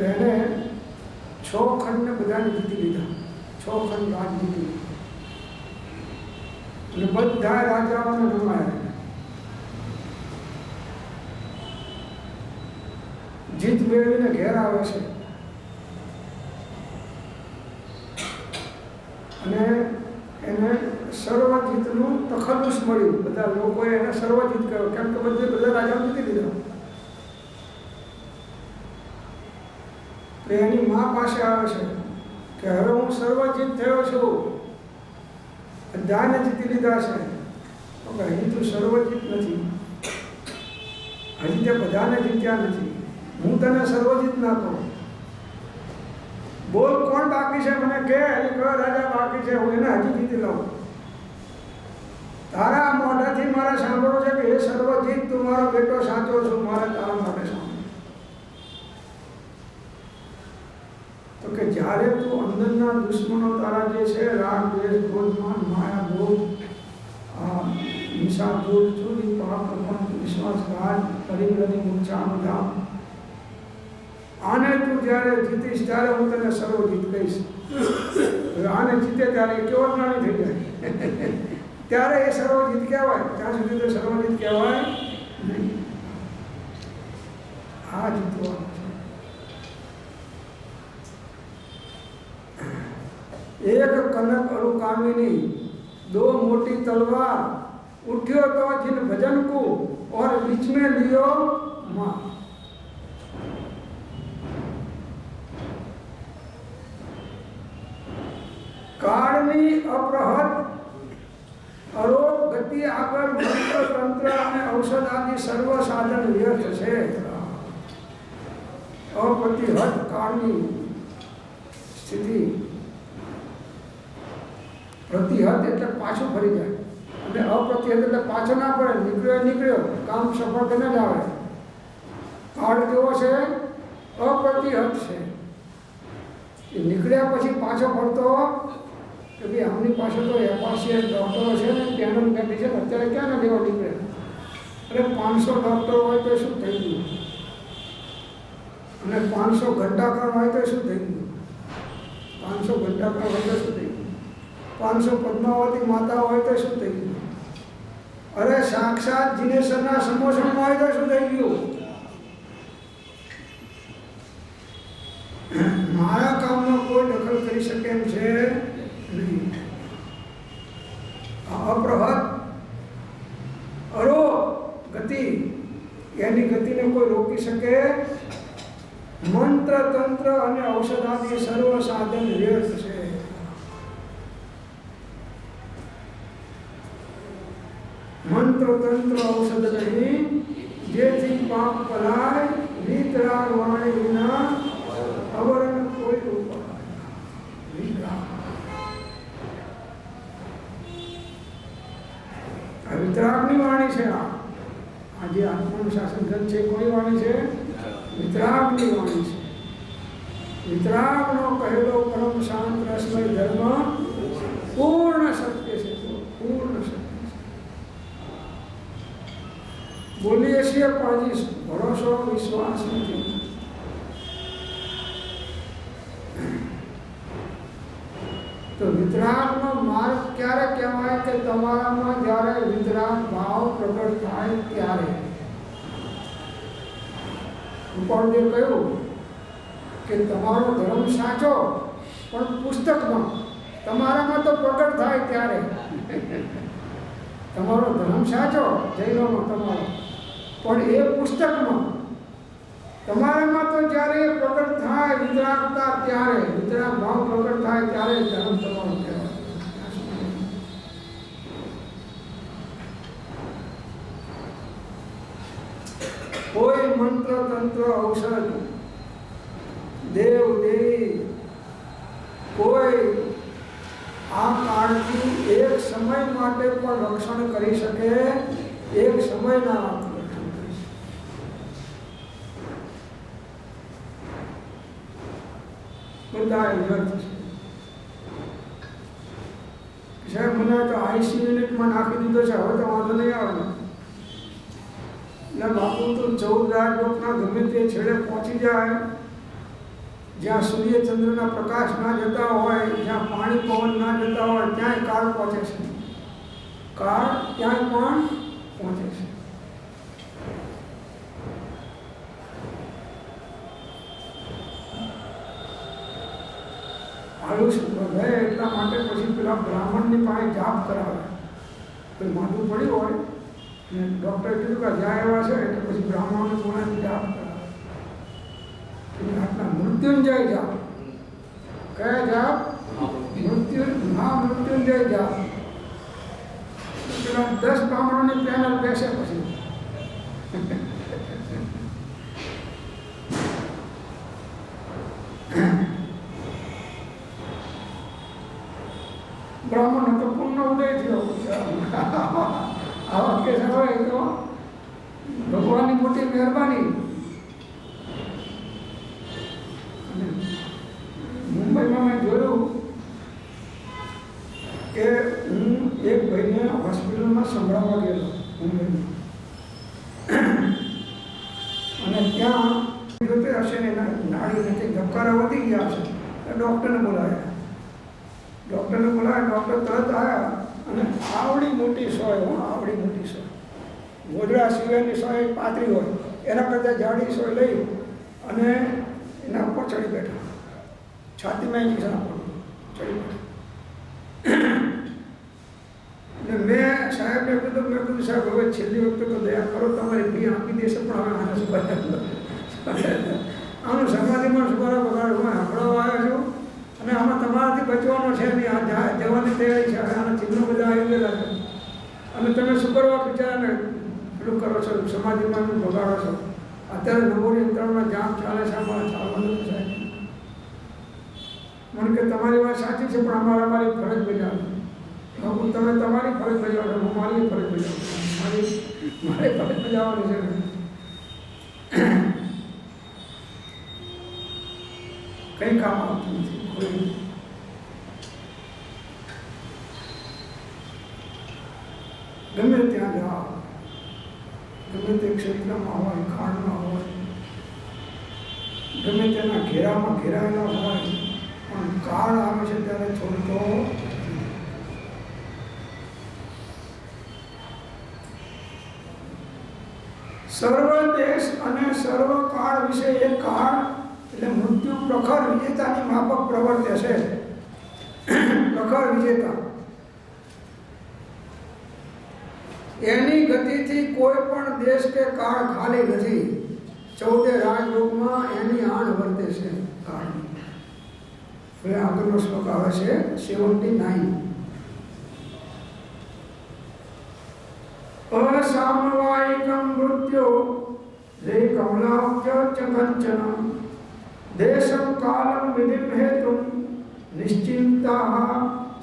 એને 6 ખંડને બધાને જીતી લીધા. 6 ખંડ રાજ જીતી અને બધા રાજાઓને નમાયા. જીત મેળવીને ઘેર આવે છે અને એને સર્વજીતનું તખલ્લુસ મળ્યું. બધા લોકોએ એને સર્વજીત કહ્યો, કેમ કે બધા રાજાઓ જીતી લીધા. એની મા પાસે આવે છે કે હવે હું સર્વજીત થયો છું, બધાને જીતી લીધા છે. હજી તું સર્વજીત નથી, હજી તે બધાને જીત્યા નથી. હું તને સર્વજીત ના કહું. બોલ કોણ બાકી છે, મને કે કયો રાજા બાકી છે, હું એને હજી જીતી લઉં. તારા મોઢાથી મારે સાંભળવું છે કે એ સર્વજીત તું મારો બેટો સાચો છું, મારે તારા માટે સાંભળવું. તો કે જ્યારે તું અંદરના દુશ્મનો તારા જે છે રાગ દ્વેષ ક્રોધ માન માયા લોભ હિંસા દૂર ચોરી પાપ વિશ્વાસઘાત પરિગ્રહની મૂર્છા અનુધામ આને તું જ્યારે જીતીશ ત્યારે હું તને સર્વજીત કહીશ. હવે આને જીતે ત્યારે એ કેવો જ્ઞાની થઈ જાય ત્યારે એ સર્વજીત કહેવાય. ત્યાં સુધી તો સર્વજીત કહેવાય નહીં. આ જીતવાનું છે. એક કનક અરु कामिनी दो मोटी तलवार उठ्यो तो जिन भजन को और बीच में लियो मां. काळनी अप्रहत अरोग गति आगर मंत्र तंत्र અને ઔષધ આદિ સર્વ સાધન વ્યર્થ છે. અપ્રતિહત કાળની સ્થિતિ. પ્રતિહત એટલે પાછું ફરી જાય અને અપ્રતિહત એટલે પાછો ના પડે. નીકળ્યો કામ સફળ થઈને જ આવે. કાળ કેવો છે? અપ્રતિહત છે. એ નીકળ્યા પછી પાછો ફરતો કે ભાઈ આમની પાસે તો એપાસીએસ ડૉક્ટરો છે ને પેનલ બેઠી છે અત્યારે ક્યાં ના લેવા નીકળે. અરે 500 ડૉક્ટરો હોય તો શું થઈ ગયું? અને 500 ઘંટાકર હોય તો શું થઈ ગયું? 500 ઘંટાકર હોય તો શું થઈ ગયું? 500 પદ્માવતી માતા હોય તો શું થઈ ગયું? અરે સાક્ષાત જીનેશ્વરના સમોસણમાં હોય તો શું થઈ ગયું? મારા કામમાં કોઈ દખલ કરી શકે એમ છે નહીં. અપ્રહત અરો ગતિ, એની ગતિને કોઈ રોકી શકે. મંત્ર તંત્ર અને ઔષધાદિ સર્વ સાધન વ્યર્થ છે. મંત્ર તંત્ર ઔષધ નહીં જેથી પાપ પલાય. વિતરાગ વાણી વિના અવરણ કોઈ ઉપાય. વિતરાગની વાણી છે. આ જે આત્મશાસન ગ્રંથ છે કોઈ વાણી છે? વિતરાગની વાણી છે. વિતરાગનો કહેલો પરમ શાંત રસમય ધર્મ પૂર્ણ સત્ય છે. પૂર્ણ સત્ય છે. બોલીએ છીએ પણ ભરોસો વિશ્વાસ નથી. તો વિતરાગનો માર્ગ ક્યારે કહેવાય કે તમારામાં જ્યારે વિતરાગ ભાવ પ્રગટ થાય ત્યારે. ઉપરને કહ્યું કે તમારો ધર્મ સાચો પણ પુસ્તકમાં, તમારામાં તો પ્રગટ થાય ત્યારે. તમારો ધર્મ સાચો જૈનોનો તમારો, પણ એ પુસ્તકમાં તમારામાં તો જ્યારે એ પ્રગટ થાય વિતરાગતા ત્યારે, વિતરાગ ભાવ પ્રગટ થાય ત્યારે ધર્મ તમારો કહેવાય. કોઈ મંત્ર તંત્ર ઔષધ દેવ દેવી કોઈ આ કાળથી એક સમય માટે પણ રક્ષણ કરી શકે. એક સમયના બધા વ્યર્થ છે. સાહેબ મને તો 80 મિનિટમાં નાખી દીધો છે, હવે તો વાંધો નહીં આવે. એટલે બાપુ તો 14 રાજલોકના ગમે તે છેડે પહોંચી જાય, જ્યાં સૂર્યચંદ્રના પ્રકાશ ના જતા હોય, જ્યાં પાણી પવન ના જતા હોય, ત્યાંય કાળ પહોંચે છે. કાળ ક્યાંય પણ પહોંચે છે. આયુષ વધે એટલા માટે પછી પેલા બ્રાહ્મણની પાસે જાપ કરાવે. કોઈ માથું પડ્યું હોય ને ડૉક્ટરે કીધું કે જ્યાં એવા છે એટલે પછી બ્રાહ્મણને કોણાથી જાપ કરાવે. આટલા મૃત્યુંજય જાપ. કયા જાપ? મૃત્યુંજય જાપ. પેલા 10 બ્રાહ્મણોની પેનલ બેસે પછી બ્રાહ્મણ તો પૂર્ણ ઉદય થયો. આવા કેસ હોય તો ભગવાનની મોટી મહેરબાની. મુંબઈમાં મેં જોયું કે હું એક ભાઈને હોસ્પિટલમાં સંભળાવવા ગયેલો મુંબઈમાં, અને ત્યાં જોતે હશે ને એના ધબકારા વધી ગયા છે. ડૉક્ટરને બોલાવ્યા. ડૉક્ટર તરત આવ્યા અને આવડી મોટી સોય, આવડી મોટી સોય, ગોદડા સિવાયની સોય પાતળી હોય એના કરતાં જાડી સોય લઈ અને એના ઉપર ચડી બેઠા. છાતીમાં ઇન્જેક્શન આપવાનું ચડી બેઠા. એટલે મેં સાહેબને કીધું સાહેબ હવે છેલ્લી વખતે તો દયા કરો, તમારી ફી આપી દેશે પણ હવે આને શું આનું સમાધિમાં સુધારા બગાડ હું હમણાં આવ્યો છું અને આમાં તમારાથી બચવાનો છે નહીં. આ જવાની તૈયારી છે. આના ચિહ્નો બધા આવી ગયેલા છે અને તમે શું કરવા બિચારાને પેલું કરો છો, સમાધિમાં બગાડો છો. અત્યારે નવોરી અંતરમાં જામ ચાલે છે, અમારે ચાલવાનું છે. મને કે તમારી વાત સાચી છે પણ અમારી ફરજ બજાવો. તમે તમારી ફરજ બજાવો, હું મારી ફરજ બજાવું. મારે ફરજ બજાવવાની છે. કંઈ કામ આવતું નથી કોઈ. ગમે ત્યાં જાઓ, ગમે તે ક્ષેત્રમાં હોય, ખાણમાં હોય, ગમે તેના ઘેરામાં ઘેરાયેલા હોય, પણ કાળ આવે છે ત્યારે છોડતો. સર્વ દેશ અને સર્વ કાળ વિશે એક કાળ એટલે મૃત્યુ પ્રખર વિજેતાની માફક પ્રવર્તે છે. પ્રખર વિજેતા એની ગતિથી કોઈ પણ દેશ કે કાળ ખાલી નથી. 14 રાજયોગમાં એની આણ વર્તે છે કાળની. હવે આગળનો શ્લોક આવે છે 79. અસામવાયિકમ મૃત્યો રે કમલાબ્જ ચ કંચન દેશમ કાલમ વિધિમ હેતુમ નિશ્ચિંતા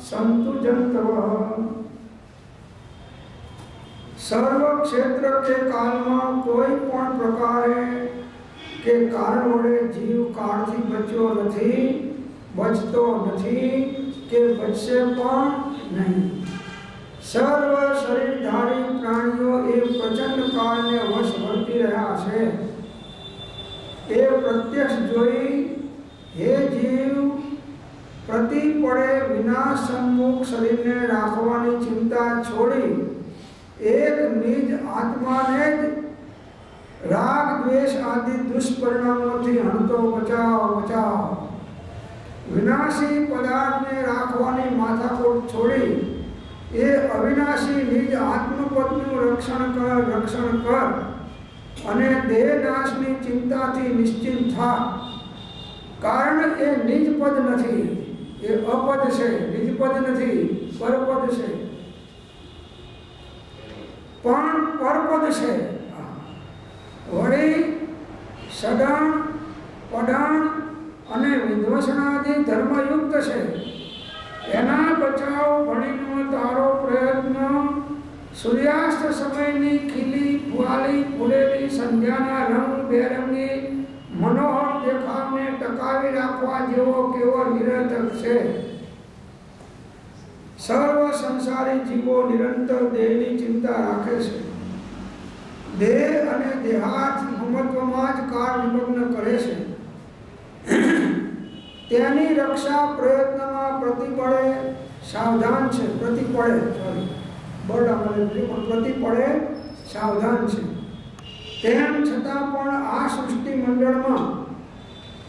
સંતુ જંતવ. સર્વ ક્ષેત્ર કે કાલમાં કોઈ પણ પ્રકારે કે કારણ વડે જીવ કાળથી બચ્યો નથી, બચતો નથી કે બચશે પણ નહીં. સર્વ શરીરધારી પ્રાણીઓ એ પ્રચંડ કાળને વશ વર્તી રહ્યા છે. એ પ્રત્યક્ષ જોઈ હે જીવ પ્રતિ પડે વિનાશ સન્મુખ શરીરને રાખવાની ચિંતા છોડી એક નિજ આત્માને જ રાગ દ્વેષ આદિ દુષ્પરિણામોથી હણતો બચાવ. વિનાશી પદાર્થને રાખવાની માથાકૂટ છોડી એ અવિનાશી નિજ આત્મપદનું રક્ષણ કર અને દેહ નાશની ચિંતાથી નિશ્ચિંત થા. કારણ એ નિજ પદ નથી, એ અપદ છે. નિજ પદ નથી, પરપદ છે, પણ પરપદ છે. વળી સડાણ પડાણ અને વિધ્વસનાથી ધર્મયુક્ત છે. એના બચાવ ભણીનો તારો પ્રયત્ન સૂર્યાસ્ત સમયની ખીલી ફુવાલી ફૂલેલી સંધ્યાના રંગ બેરંગી મનોહર દેખાવને ટકાવી રાખવા જેવો કેવો નિરર્થક છે. સર્વ સંસારી જીવો નિરંતર દેહની ચિંતા રાખે છે. દેહ અને દેહાર્થ મમત્વમાં જ કાળ નિમગ્ન કરે છે. તેની રક્ષા પ્રયત્નમાં પ્રતિપળે સાવધાન છે. પ્રતિપળે સાવધાન છે. તેમ છતાં પણ આ સૃષ્ટિ મંડળમાં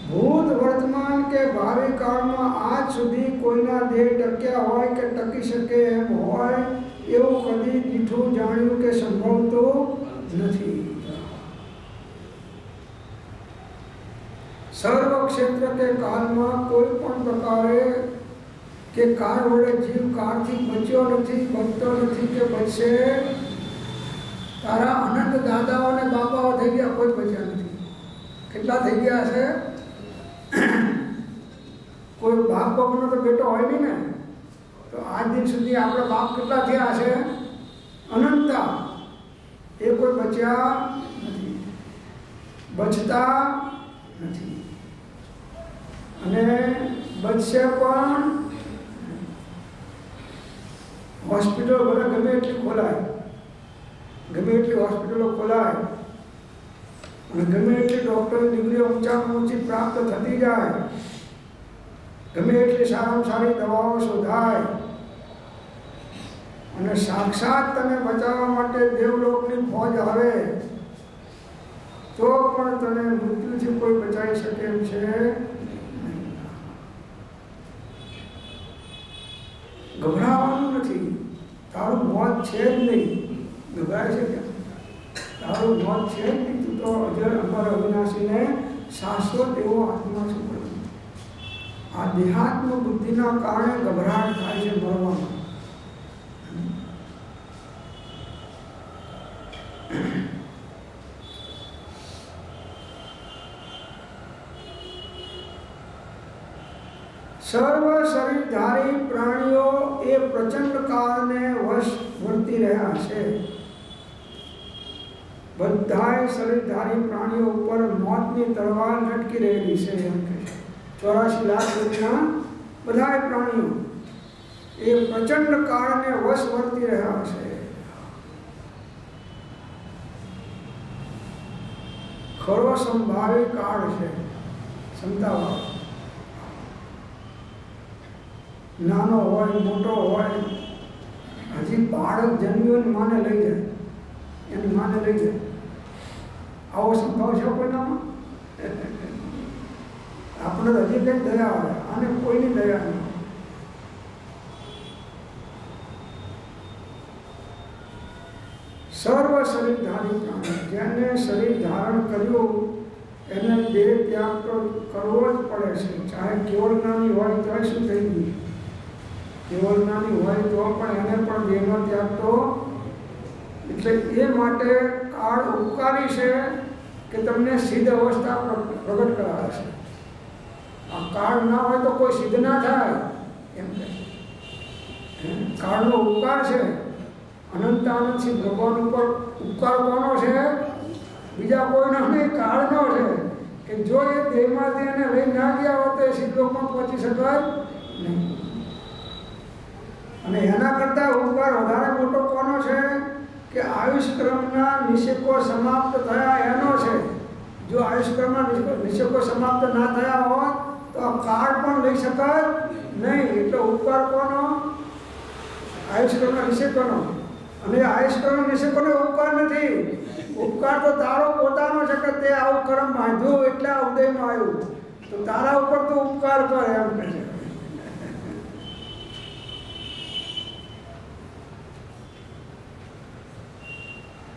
ભૂત વર્તમાન કે ભાવિ કાળમાં આજ સુધી કોઈના દેહ ટક્યા હોય કે ટકી શકે એમ હોય એવું કદી દીઠું જાણ્યું કે સંભવતું નથી. સર્વ ક્ષેત્ર કે કાળમાં કોઈ પણ પ્રકારે કે કાળ વડે જીવ કાળથી બચ્યો નથી, બચતો નથી કે બચશે. તારા અનંત દાદાઓ અને બાપાઓ થઈ ગયા, કોઈ બચ્યા નથી. કેટલા થઈ ગયા છે? કોઈ બાપ બાપનો તો બેટો હોય નહીં ને. તો આજ દિન સુધી આપણા બાપ કેટલા થયા છે? અનંતા. એ કોઈ બચ્યા નથી, બચતા નથી અને બચશે પણ. હોસ્પિટલો ભલે ગમે એટલી ખોલાય, ગમે એટલી હોસ્પિટલો ખોલાય, અને ગમે એટલી ડૉક્ટરની ડિગ્રીઓ ઊંચામાં ઊંચી પ્રાપ્ત થતી જાય, ગમે એટલી સારામાં સારી દવાઓ શોધાય અને સાક્ષાત તને બચાવવા માટે દેવલોકની ફોજ આવે તો પણ તને મૃત્યુથી કોઈ બચાવી શકે એમ છે નહીં. ગભરાવાનું નથી. તારું મોત છે જ નહીં. ગભરાય છે કે તારું મોત છે જ નહીં. તું તો અજર અમર અવિનાશીને શાશ્વત એવો આત્મા છું. આ દેહાત્મ બુદ્ધિના કારણે ગભરાટ થાય છે મરવામાં. સર્વ શરીરધારી પ્રાણીઓ એ પ્રચંડ કાળને વશ વર્તી રહ્યા છે. બધાય શરીરધારી પ્રાણીઓ ઉપર મોતની તલવાર લટકી રહેલી છે એમ કહે છે. 84 લાખ સુધીના બધાય પ્રાણીઓ એ પ્રચંડ કાળને વશ વર્તી રહ્યા છે. ખરો સંભાવી કાળ છે. ક્ષમતાવાળો નાનો હોય મોટો હોય, હજી બાળક જન્મ્યું ને માને લઈ જાય, એની માને લઈ જાય. આવો સંભાવ છે કોઈનામાં? આપણે હજી કંઈક દયા આવે, આને કોઈની દયા નહીં. સર્વ શરીરધારી પ્રાણી, જેને શરીર ધારણ કર્યું એને દેહ ત્યાગ તો કરવો જ પડે છે. ચાહે કેવળ જ્ઞાની હોય તો શું થઈ ગયું? કેવળ જ્ઞાની હોય તો પણ એને પણ દેહનો ત્યાગ તો. એટલે એ માટે કાળ ઉપકારી છે કે તમને સિદ્ધ અવસ્થા પ્રગટ કરાવે છે. આ કાળ ના હોય તો કોઈ સિદ્ધ ના થાય એમ કહે. કાળનો ઉપકાર છે. અનંત આનંદથી ભગવાન ઉપર ઉપકાર કોનો છે? બીજા કોઈનો નહીં, કાળનો છે. કે જો એ દેહમાંથી એને લઈ ના ગયા હોત તો એ સિદ્ધલોકમાં પહોંચી શકાય નહીં. અને એના કરતાં ઉપકાર વધારે મોટો કોનો છે? કે આયુષ્ક્રમના નિષેકો સમાપ્ત થયા એનો છે. જો આયુષ્ક્રમના નિષેકો સમાપ્ત ના થયા હોત તો આ કાળ પણ લઈ શકાય નહીં. એટલે ઉપકાર કોનો? આયુષ્ક્રમના નિષેકોનો. અને આયુષ્ક્રમના નિષેકોનો ઉપકાર નથી. ઉપકાર તો તારો પોતાનો છે કે તે આવું કર્મ બાંધ્યું એટલે આ ઉદયમાં આવ્યું, તો તારા ઉપર તો ઉપકાર કર એમ કહે છે.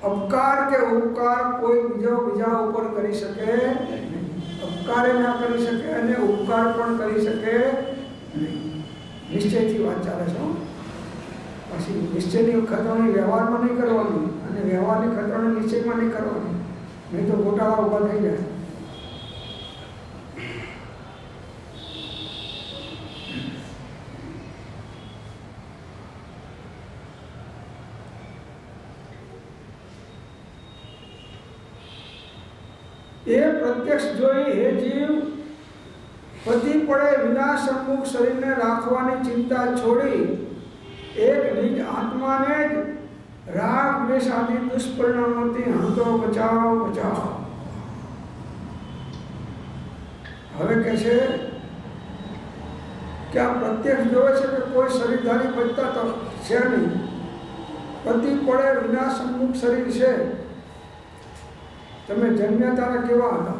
અપકાર કે ઉપકાર કોઈ બીજા ઉપર કરી શકે નહીં. અપકારે ના કરી શકે અને ઉપકાર પણ કરી શકે નહીં. નિશ્ચયથી વાત ચાલે છે. પછી નિશ્ચયની ખતરણી વ્યવહારમાં નહીં કરવાની અને વ્યવહારની ખતરણી નિશ્ચયમાં નહીં કરવાની, નહીં તો ગોટાળા ઊભા થઈ જાય. એ પ્રત્યક્ષ જોઈ હે જીવ, પતિ પડે વિનાશ સન્મુખ શરીરને રાખવાની ચિંતા છોડી એક નિજ આત્માને જ રાગ દ્વેષ આદિ દુષ્પરિણામોથી હણતો બચાવ બચાવ. હવે કહે છે કે આ પ્રત્યક્ષ જોવે છે કે કોઈ શરીરધારી બચતા તો છે નહીં. પતિ પડે વિનાશ સન્મુખ શરીર છે. તમે જન્મ્યા તારા કેવા હતા?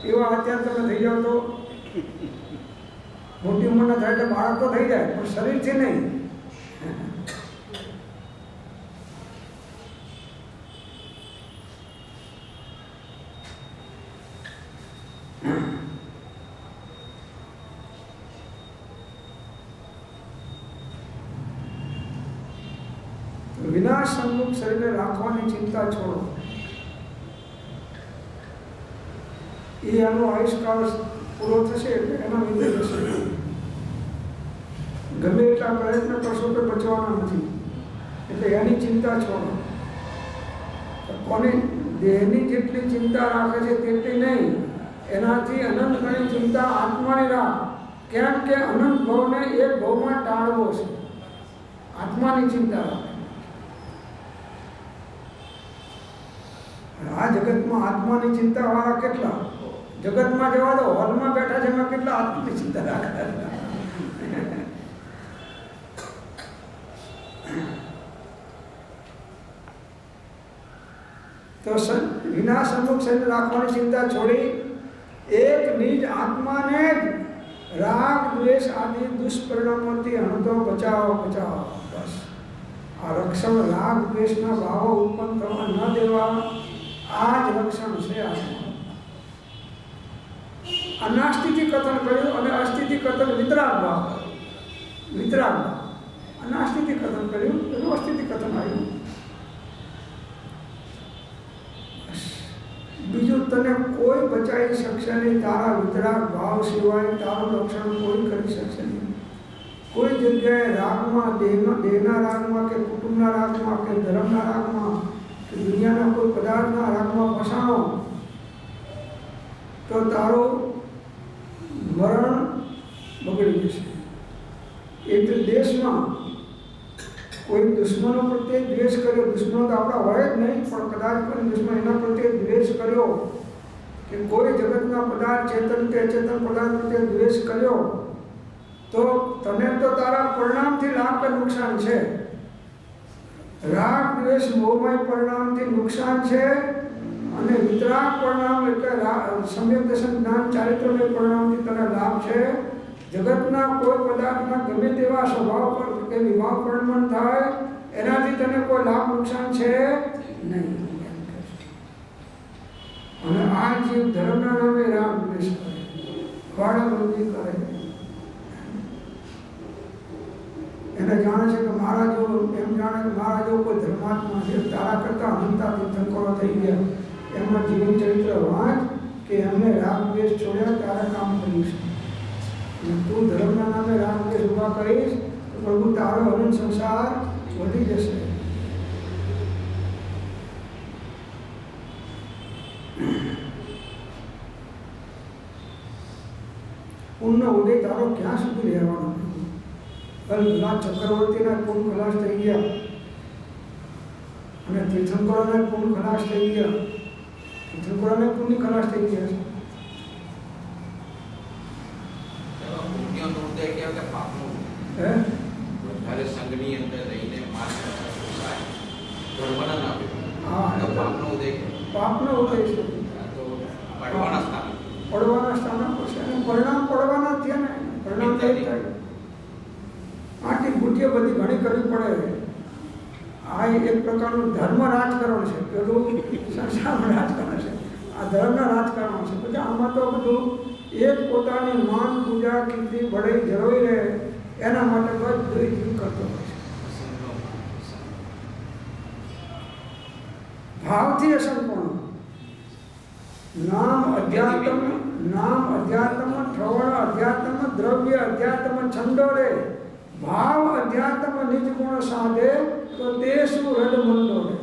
એવા અત્યારે તમે થઈ જાઓ તો મોટી ઉંમરના થાય એટલે બાળક તો થઈ જાય, પણ શરીરથી નહીં. વિનાશ સન્મુખ શરીરને રાખવાની ચિંતા છોડો. એ આનો આયુષ્કાળ પૂરો થશે એટલે એના લીધે થશે. ગમે એટલા પ્રયત્ન કરશો તો બચવાના નથી. એટલે એની ચિંતા છોડો. કોની દેહની જેટલી ચિંતા રાખે છે તેટલી નહીં, એનાથી અનંત ઘણી ચિંતા આત્માની રાખ. કેમ કે અનંત ભાવને એક ભાવમાં ટાળવો છે. આત્માની ચિંતા રાખે. આ જગતમાં આત્માની ચિંતા વાળા કેટલા? જગતમાં જવા દો, હોલમાં બેઠા છે એમાં કેટલા આત્માની ચિંતા રાખે? તો વિના સન્મુખ શરીર રાખવાની ચિંતા છોડી એક નિજ આત્માને જ રાગ દ્વેષ આદિ દુષ્પરિણામોથી હણતો બચાવો. બસ આ રક્ષણ, રાગ દ્વેષના ભાવો ઉત્પન્ન થવા ન દેવા, આ જ રક્ષણ છે આત્મા. અનાસ્થિતિ કથન કર્યું અને અસ્થિતિ કથન વિતરાગ ભાવ. વિતરાગ ભાવ અનાસ્થિતિ કથન કર્યું એનું અસ્થિતિ કથન આવ્યું. બીજું તને કોઈ બચાવી શકશે નહીં. તારા વિતરાગ ભાવ સિવાય તારું રક્ષણ કોઈ કરી શકશે નહીં. કોઈ જગ્યાએ રાગમાં, દેહના રાગમાં કે કુટુંબના રાગમાં કે ધર્મના રાગમાં કે દુનિયાના કોઈ પદાર્થના રાગમાં ફસાણો તો તારું મરણ બગડી જશે. એટલે દેશમાં કોઈ દુશ્મનો પ્રત્યે દ્વેષ કર્યો, દુશ્મનો તો આપણા હોય જ નહીં, પણ કદાચ કોઈ દુશ્મન એના પ્રત્યે દ્વેષ કર્યો કે કોઈ જગતના પદાર્થ ચેતન કે અચેતન પદાર્થ પ્રત્યે દ્વેષ કર્યો તો તને તો તારા પરિણામથી લાભ કે નુકસાન છે. રાગ દ્વેષ મોહમય પરિણામથી નુકસાન છે અને વિતરાગ પરિણામ એટલે સમ્યક દર્શન જ્ઞાન ચારિત્રમય પરિણામથી તને લાભ છે. જગતના કોઈ પદાર્થના ગમે તેવા સ્વભાવ પર કે વિભાવ પરિણામ થાય એનાથી તને કોઈ લાભ નુકસાન છે નહીં. અને આ જીવ ધર્મના નામે રાગ દ્વેષ કરે, વાડાબંધી કરે, એને જાણે છે કે મારા જો, એમ જાણે કે મારા જો કોઈ ધર્માત્મા છે, તારા કરતા અનંતા તીર્થંકરો થઈ ગયા. એમના જીવન ચરિત્ર વાંચ કે એમને રાગ દ્વેષ છોડ્યા તારા કામ કર્યું છે. તું ધર્મના નામે રાગ દ્વેષ ઉભા કરીશ તો પ્રભુ તારો અનંત સંસાર વધી જશે. પુણ્યનો ઉદય તારો ક્યાં સુધી રહેવાનો? પેલા ચક્રવર્તીના પૂર્ણ ખલાસ થઈ ગયા અને તીર્થંકરોના પૂર્ણ ખલાસ થઈ ગયા. તીર્થંકરોના પૂર્ણ ખલાસ થઈ ગયા છે. પાપનો ઉદય છે, પડવાના સ્થાન પર છે અને પરિણામ પડવાના થયા ને. પરિણામ થાય આટલી બુદ્ધિઓ બધી ઘણી કરવી પડે. આ એક પ્રકારનું ધર્મ રાજકારણ છે, પેલું સંસારનું રાજકારણ છે, આ ધર્મના રાજકારણ છે. પછી આમાં તો બધું એક પોતાની માન પૂજા કીર્તિ બળાઈ જળવાઈ રહે એના માટે બધું જીવ કરતો હોય છે. ભાવથી અસંપૂર્ણ નામ અધ્યાત્મ, ઠવણ અધ્યાત્મ, દ્રવ્ય અધ્યાત્મ છંદોરે, ભાવ અધ્યાત્મ નિજ ગુણ સાધે તો તે શું રડ મંડોરે.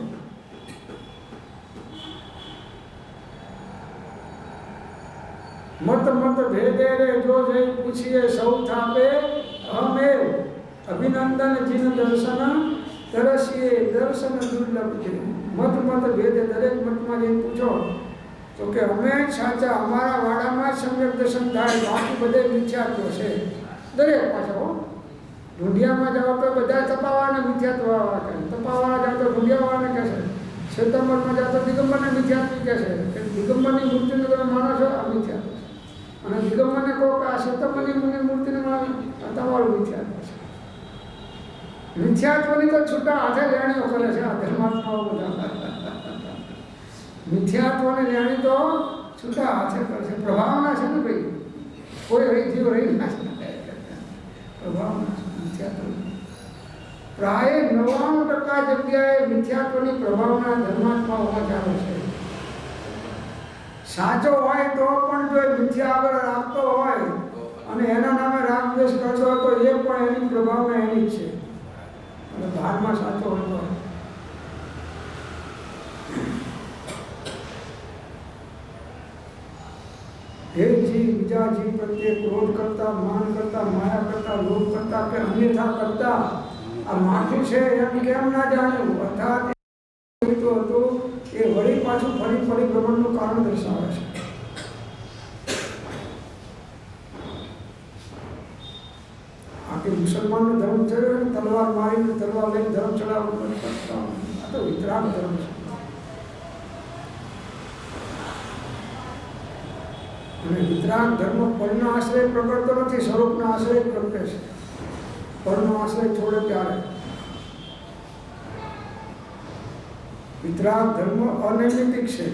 મત ભેદે રે જો જઈ પૂછીએ સૌ થાપે અમે અભિનંદન જીન દર્શન તરસીએ દર્શન દુર્લભ છે. મત ભેદે દરેક મતમાં જઈને પૂછો તો કે અમે સાચા, અમારા વાડામાં જ સમ્યક દર્શન થાય, બાકી બધે મિથ્યાત્વ છે દરેક પાછળ. ઢૂંઢિયામાં જાઓ તો બધા તપાવાને મિથ્યાત્વ કહે, તપાવાળા જાઓ તો ઢૂંઢિયાવાળાને કહેશે, શ્વેતાંબરમાં જાઓ તો દિગંબરને મિથ્યાત્વ કહેશે કે દિગંબરની મૂર્તિને તમે માનો છો, આ મિથ્યાત્વ છે. અને દિગંબરને કહો કે આ શ્વેતાંબરની મૂર્તિને માનો, તમારું મિથ્યાત્વ છે. મિથ્યાત્વની તો છૂટા હાથે લેણીઓ કરે છે આ ધર્માત્માઓ બધા. મિથ્યાત્વની લેણી તો છૂટા હાથે કરે છે. પ્રભાવના છે ને ભાઈ, કોઈ રહી જીવ રહી ના છે, પ્રભાવના છે મિથ્યાત્વ. પ્રાય 99% જગ્યાએ મિથ્યાત્વની પ્રભાવના ધર્માત્માઓમાં ચાલે છે. સાચો હોય તો પણ જો મિથ્યા આગળ રાખતો હોય અને એના નામે રાગ દ્વેષ કરતો હોય તો એ પણ એની પ્રભાવના એની જ છે. અને ભારમાં સાચો હોય તો હે જીવ, બીજા જીવ પ્રત્યે ક્રોધ કરતા, માન કરતા, માયા કરતા, લોભ કરતા કે અન્યથા કરતા આ માથું છે એમ કેમ ના જાણ્યું? અર્થાત હતું એ વળી પાછું ફરી પરિભ્રમણનું કારણ દર્શાવે છે. આ કે મુસલમાનનો ધર્મ છે તલવાર મારીને તલવાર લઈને ધર્મ ચડાવવાનો આ તો વિતરાગ ધર્મ છે. અને વિતરાગ ધર્મ પરનો આશ્રય પ્રગટતો નથી, સ્વરૂપના આશ્રય પ્રગટે છે. પરનો આશ્રય છોડે ત્યારે. વિતરાગ ધર્મ અનૈમિતિક છે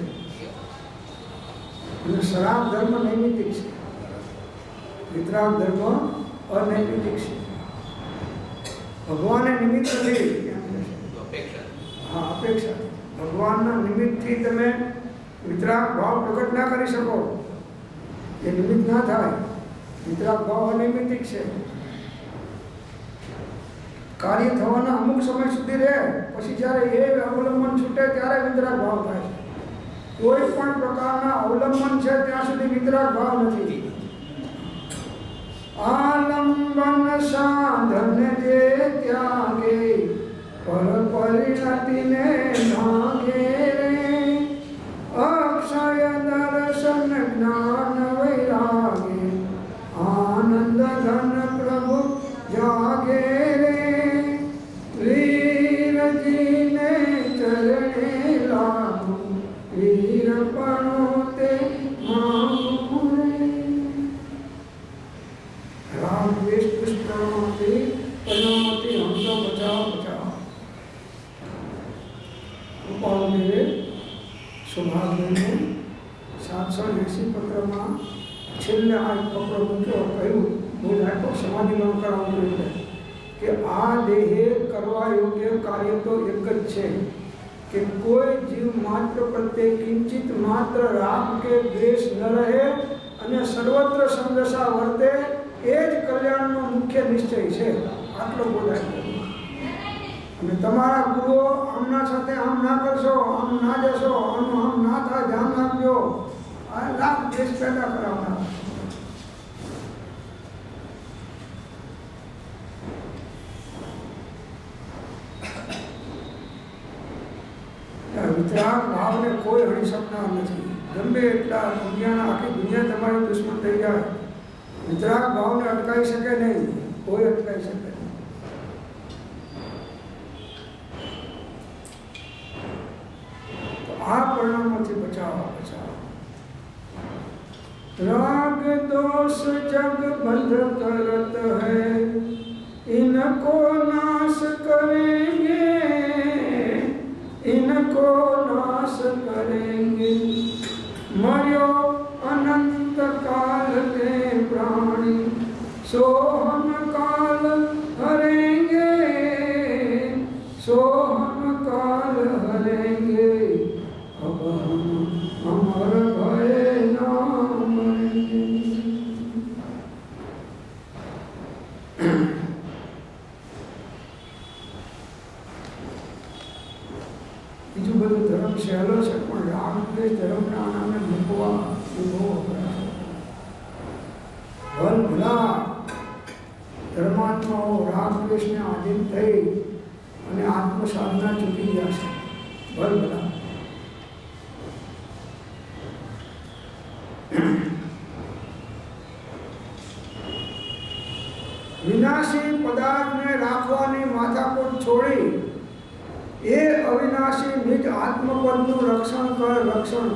અને શરાબ ધર્મ નૈમિતિક છે. વિતરાગ ધર્મ અનૈમિતિક છે. ભગવાને નિમિત્ત નથી. હા, અપેક્ષા. ભગવાનના નિમિત્તથી તમે વિતરાગ ભાવ પ્રગટ ના કરી શકો. એ નિમિત્ત ના થાય. વિતરાગ ભાવ અનૈમિતિક છે. કાર્ય થવાના અમુક સમય સુધી રહે, પછી જ્યારે એ અવલંબન છૂટે ત્યારે વિતરાગ ભાવ થાય છે. કોઈ પણ પ્રકારના અવલંબન છે ત્યાં સુધી વિતરાગ ભાવ નથી. આલંબન સાધન જે ત્યાગે પર પરિણતિને ભાગે રે અક્ષય દર્શન જ્ઞાન વૈરાગે આનંદ ઘન પ્રભુ જાગે રે વીરજીને ચરણે લાગુ વીરપણો તે માંગુ રે રામ વેશ પુષ્પણોથી પરણોથી હમ તો બચાવ બચાવ. ગોપાલદેવે સૌભાગ્યને 780 પત્રમાં છેલ્લે આ પકડો મૂક્યો, કહ્યું બોધ આપ્યો સમાધિમાં કરાવવું જોઈએ કે આ દેહે કરવા યોગ્ય કાર્ય તો એક જ છે કે કોઈ જીવ માત્ર પ્રત્યે કિંચિત માત્ર રાગ કે દ્વેષ ન રહે અને સર્વત્ર સમદશા વર્તે, એ જ કલ્યાણનો મુખ્ય નિશ્ચય છે. આટલો બોધ આપ્યો. અને તમારા ગુરુઓ આમના સાથે આમ ના કરશો, આમ ના જશો, આમ ના થાય, ધ્યાન રાખજો, આ રાગ દ્વેષ પેદા કરાવનાર. વિતરાગ ભાવને કોઈ હણી શકનાર નથી. ગમે એટલા દુનિયાના આખી દુનિયા તમારી દુશ્મન થઈ જાય, વિતરાગ ભાવને અટકાવી શકે નહીં. કોઈ અટકાવી શકે નહીં. તો આ પરિણામોથી બચાવવા. राग दोष जग बंध करत है, इनको नाश करेंगे, इनको नाश करेंगे। मर्यो अनंत काल के प्राणी, सो हम काल हरेंगे, सो हम काल हरेंगे। अब हम अमर भय नाम બીજું બધું ધર્મ સહેલો છે, પણ રાગ દ્વેષ ધર્મના નામે મૂકવા બહુ અઘરા છે. ભલ ભલા ધર્માત્માઓ રાગ દ્વેષને આધીન થઈ અને આત્મ સાધના ચૂકી જશે. ભલ ભલા વિનાશી પદાર્થને રાખવાની માથાકૂટ છોડી એ અવિનાશી નિજ આત્મપદનું રક્ષણ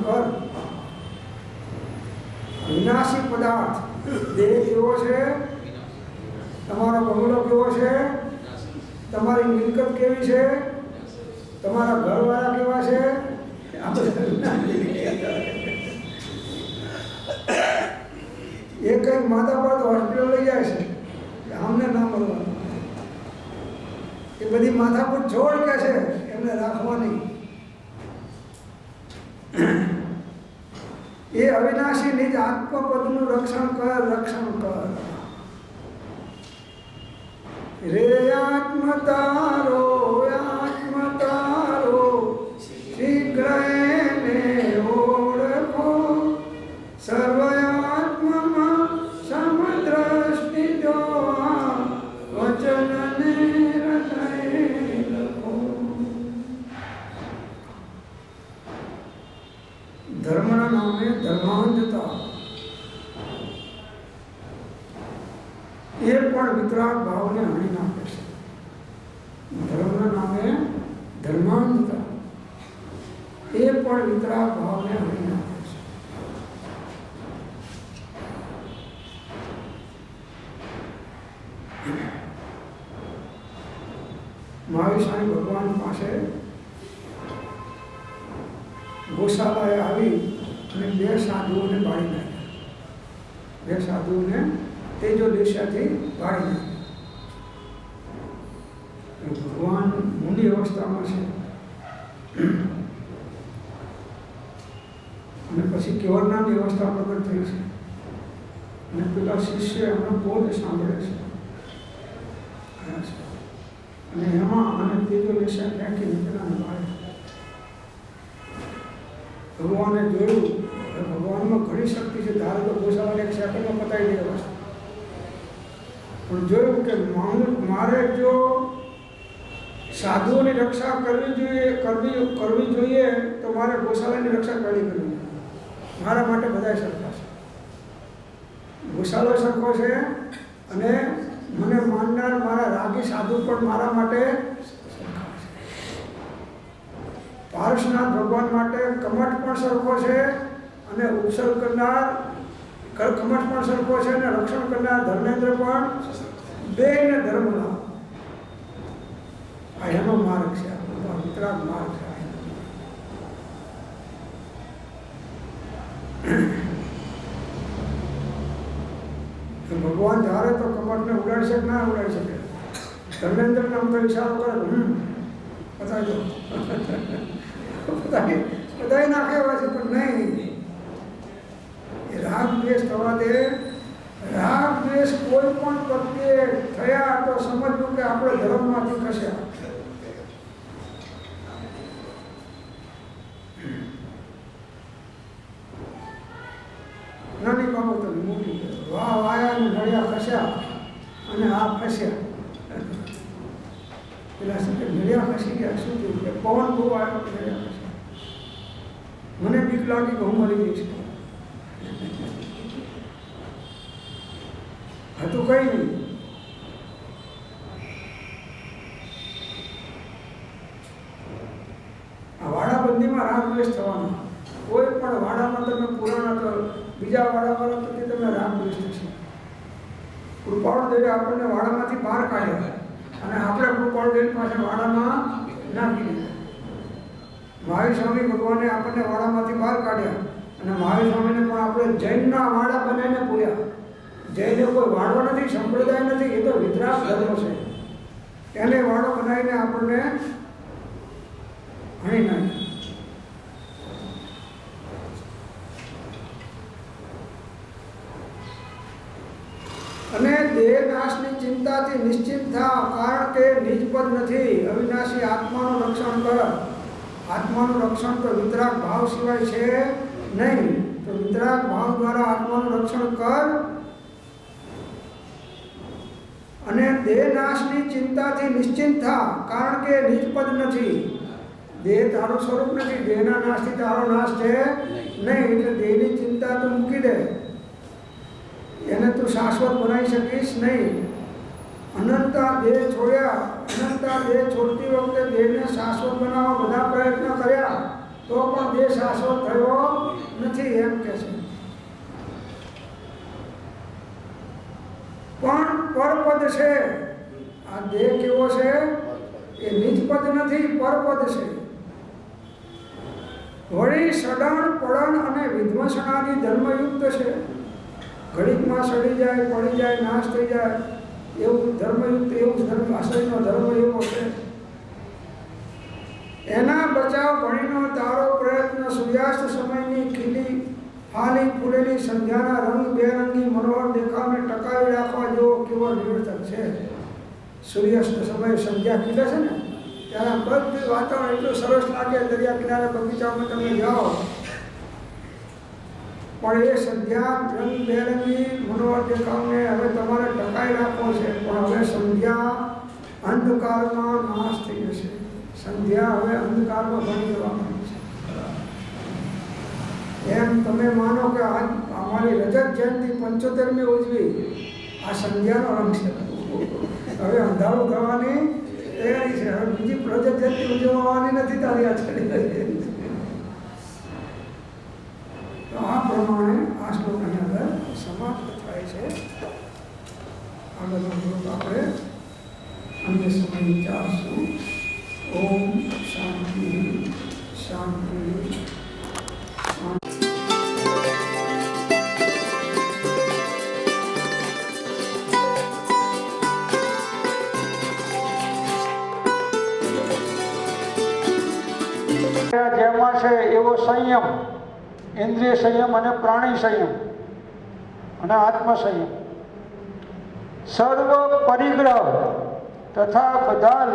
કર. વિનાશી પદાર્થ દેહ કેવો છે, તમારો બંગલો કેવો છે, તમારી મિલકત કેવી છે, તમારા ઘરવાળા કેવા છે, એ કંઈક માતા પર હોસ્પિટલ લઈ જાય છે, અમને ના મળવાનું. એ બધી માથાકૂટ છોડ કે છે એમને રાખવાની. એ અવિનાશી નિજ આત્મપદનું રક્ષણ કર. રે આત્મ તારો શીઘ્ર એને ઓળખો, સર્વયાત્મમાં સમદ્રષ્ટિ જો વચનને હૃદય લખો. ધર્મના નામે ધર્માંધતા એ પણ વિતરાગ ભાવને હણી નાખે છે. ધર્મના નામે ધર્માંધતા એ પણ વિતરાગ ભાવને હણી નાખે છે. મહાવીર સ્વામી ભગવાન પાસે ગોશાળાએ આવી અને 2 સાધુઓને બાળી નાખ્યા. 2 સાધુઓને તેજો દિશાથી બાળી નાખ્યા. ભગવાન મુનિ અવસ્થામાં છે અને પછી કેવળનાની અવસ્થા પ્રગટ થઈ છે અને પેલા શિષ્ય એમનો બોધ સાંભળે છે અને એમાં અને તેજો દિશા ફેંકીને પેલાને બાળે. ભગવાને જોયું ભગવાનમાં ઘણી શક્તિ છે, ધારે તો ગોશાળાને 1 સેકન્ડમાં પતાવી દે વસ્તુ, પણ જોયું કે મારે જો સાધુઓની રક્ષા કરવી જોઈએ તો મારે ગોશાળાની રક્ષા કરવી જોઈએ. મારા માટે બધા સરખા છે, ગોશાળો સરખો છે અને મને માનનાર મારા રાગી સાધુ પણ મારા માટે સરખા છે. પાર્શ્વનાથ ભગવાન માટે કમઠ પણ સરખો છે અને ઉત્સર્ગ કરનાર કમઠ પણ સરખો છે અને રક્ષણ કરનાર ધર્મેન્દ્ર પણ બેને ધર્મના. આ એનો માર્ગ છે, આ વિતરાગ માર્ગ છે. ભગવાન ધારે તો કમઠને ઉડાડી શકે ના ઉડાડી શકે. ધર્મેન્દ્ર નામ તો ઈશારો કરે પતાવી દો બધાય નાખે એવા છે, પણ નહીં, એ રાગ દ્વેષ થવા દે. રાગ દ્વેષ કોઈ પણ પ્રત્યે થયા તો સમજવું કે આપણે ધર્મમાંથી ખસ્યા. નાની બાબતો મોટી વાહ વાયા ને નળિયા ખસ્યા અને આ ફસ્યા. પેલા શું કે નળિયા ખસી ગયા, શું થયું કે પવન બહુ આવ્યો, નળિયા ખસ્યા. મને બીક લાગી કે હું મરી જઈશ. હતું કઈ નહીં. આ વાડાબંધીમાં રાગ દ્વેષ થવાનો. કોઈ પણ વાડામાં તમે પુરાણા તો બીજા વાડાવાળા પ્રત્યે તમે રાગ દ્વેષ થશે. કૃપાળુ દેવે આપણને વાડામાંથી બહાર કાઢ્યા અને આપણે કૃપાળુ દેવ પાસે વાડામાં નાખી દીધા. મહાવીર સ્વામી ભગવાને આપણને વાડામાંથી બહાર કાઢ્યા અને મહાવીર સ્વામીને પણ આપણે જૈનના વાડા બનાવીને પૂર્યા. જૈને કોઈ વાડો નથી, સંપ્રદાય નથી, એ તો વિતરાગ ધર્મ છે. એને વાડો બનાવીને આપણને હણી નાખ્યા. અને દેહ નાશની ચિંતાથી નિશ્ચિંત થા, કારણ કે નિજપદ નથી. અવિનાશી આત્માનું રક્ષણ કર. આત્માનું રક્ષણ તો વિતરાગ ભાવ સિવાય છે નહીં. તો વિતરાગ ભાવ દ્વારા આત્માનું રક્ષણ કર. અને દેહ નાશની ચિંતાથી નિશ્ચિંત થા, કારણ કે નિજપદ નથી. દેહ તારું સ્વરૂપ નથી, દેહના નાશથી તારો નાશ છે નહીં. એટલે દેહની ચિંતા તું મૂકી દે, એને તું શાશ્વત બનાવી શકીશ નહીં. અનંતા દેહ છોડ્યા, અનંતા દેહ છોડતી વખતે દેહને શાશ્વત બનાવવા બધા પ્રયત્ન કર્યા તો પણ દેહ શાશ્વત થયો નથી, એમ કે છે. પણ પરપદ છે. આ દેહ કેવો છે? એ નિજપદ નથી, પરપદ છે. વળી સડણ પડણ અને વિધ્વંસનાદી ધર્મયુક્ત છે. ઘડીકમાં સડી જાય, પડી જાય, નાશ થઈ જાય એવું ધર્મયુક્ત, એવું ધર્મ આશ્રયનો ધર્મ એવો છે. એના બચાવ ભણીનો તારો પ્રયત્ન સૂર્યાસ્ત સમયની ખીલી ફાલી ફૂલેલી સંધ્યાના રંગ બેરંગી મનોહર દેખાવને ટકાવી રાખવા જેવો કેવો નિર્થક છે. સૂર્યાસ્ત સમયે સંધ્યા ખીલે છે ને ત્યારે બધું વાતાવરણ એટલું સરસ લાગે. દરિયા કિનારે બગીચામાં તમે જાઓ પણ એ સંધ્યા રંગ બેરંગી મનોહર દેખાવને હવે તમારે ટકાઈ રાખવો છે. પણ હવે સંધ્યા અંધકારમાં નાશ થઈ જશે. સંધ્યા હવે અંધકારમાં ભણી જવા માંડી છે. એમ તમે માનો કે આજ અમારી રજત જયંતિ 75મી ઉજવી, આ સંધ્યાનો રંગ છે. હવે અંધારું થવાની તૈયારી છે. હવે બીજી રજત જયંતિ ઉજવવાની નથી તારી આ ચડી. તો આ પ્રમાણે આ શ્લોક અહીં આગળ સમાપ્ત થાય છે. આગળનો શ્લોક આપણે અન્ય સમય વિચારશું. ઓમ શાંતિ શાંતિ. જેમાં છે એવો સંયમ, ઇન્દ્રિય સંયમ અને પ્રાણી સંયમ અને આત્મ સંયમ, સર્વ પરિગ્રહ તથા બધા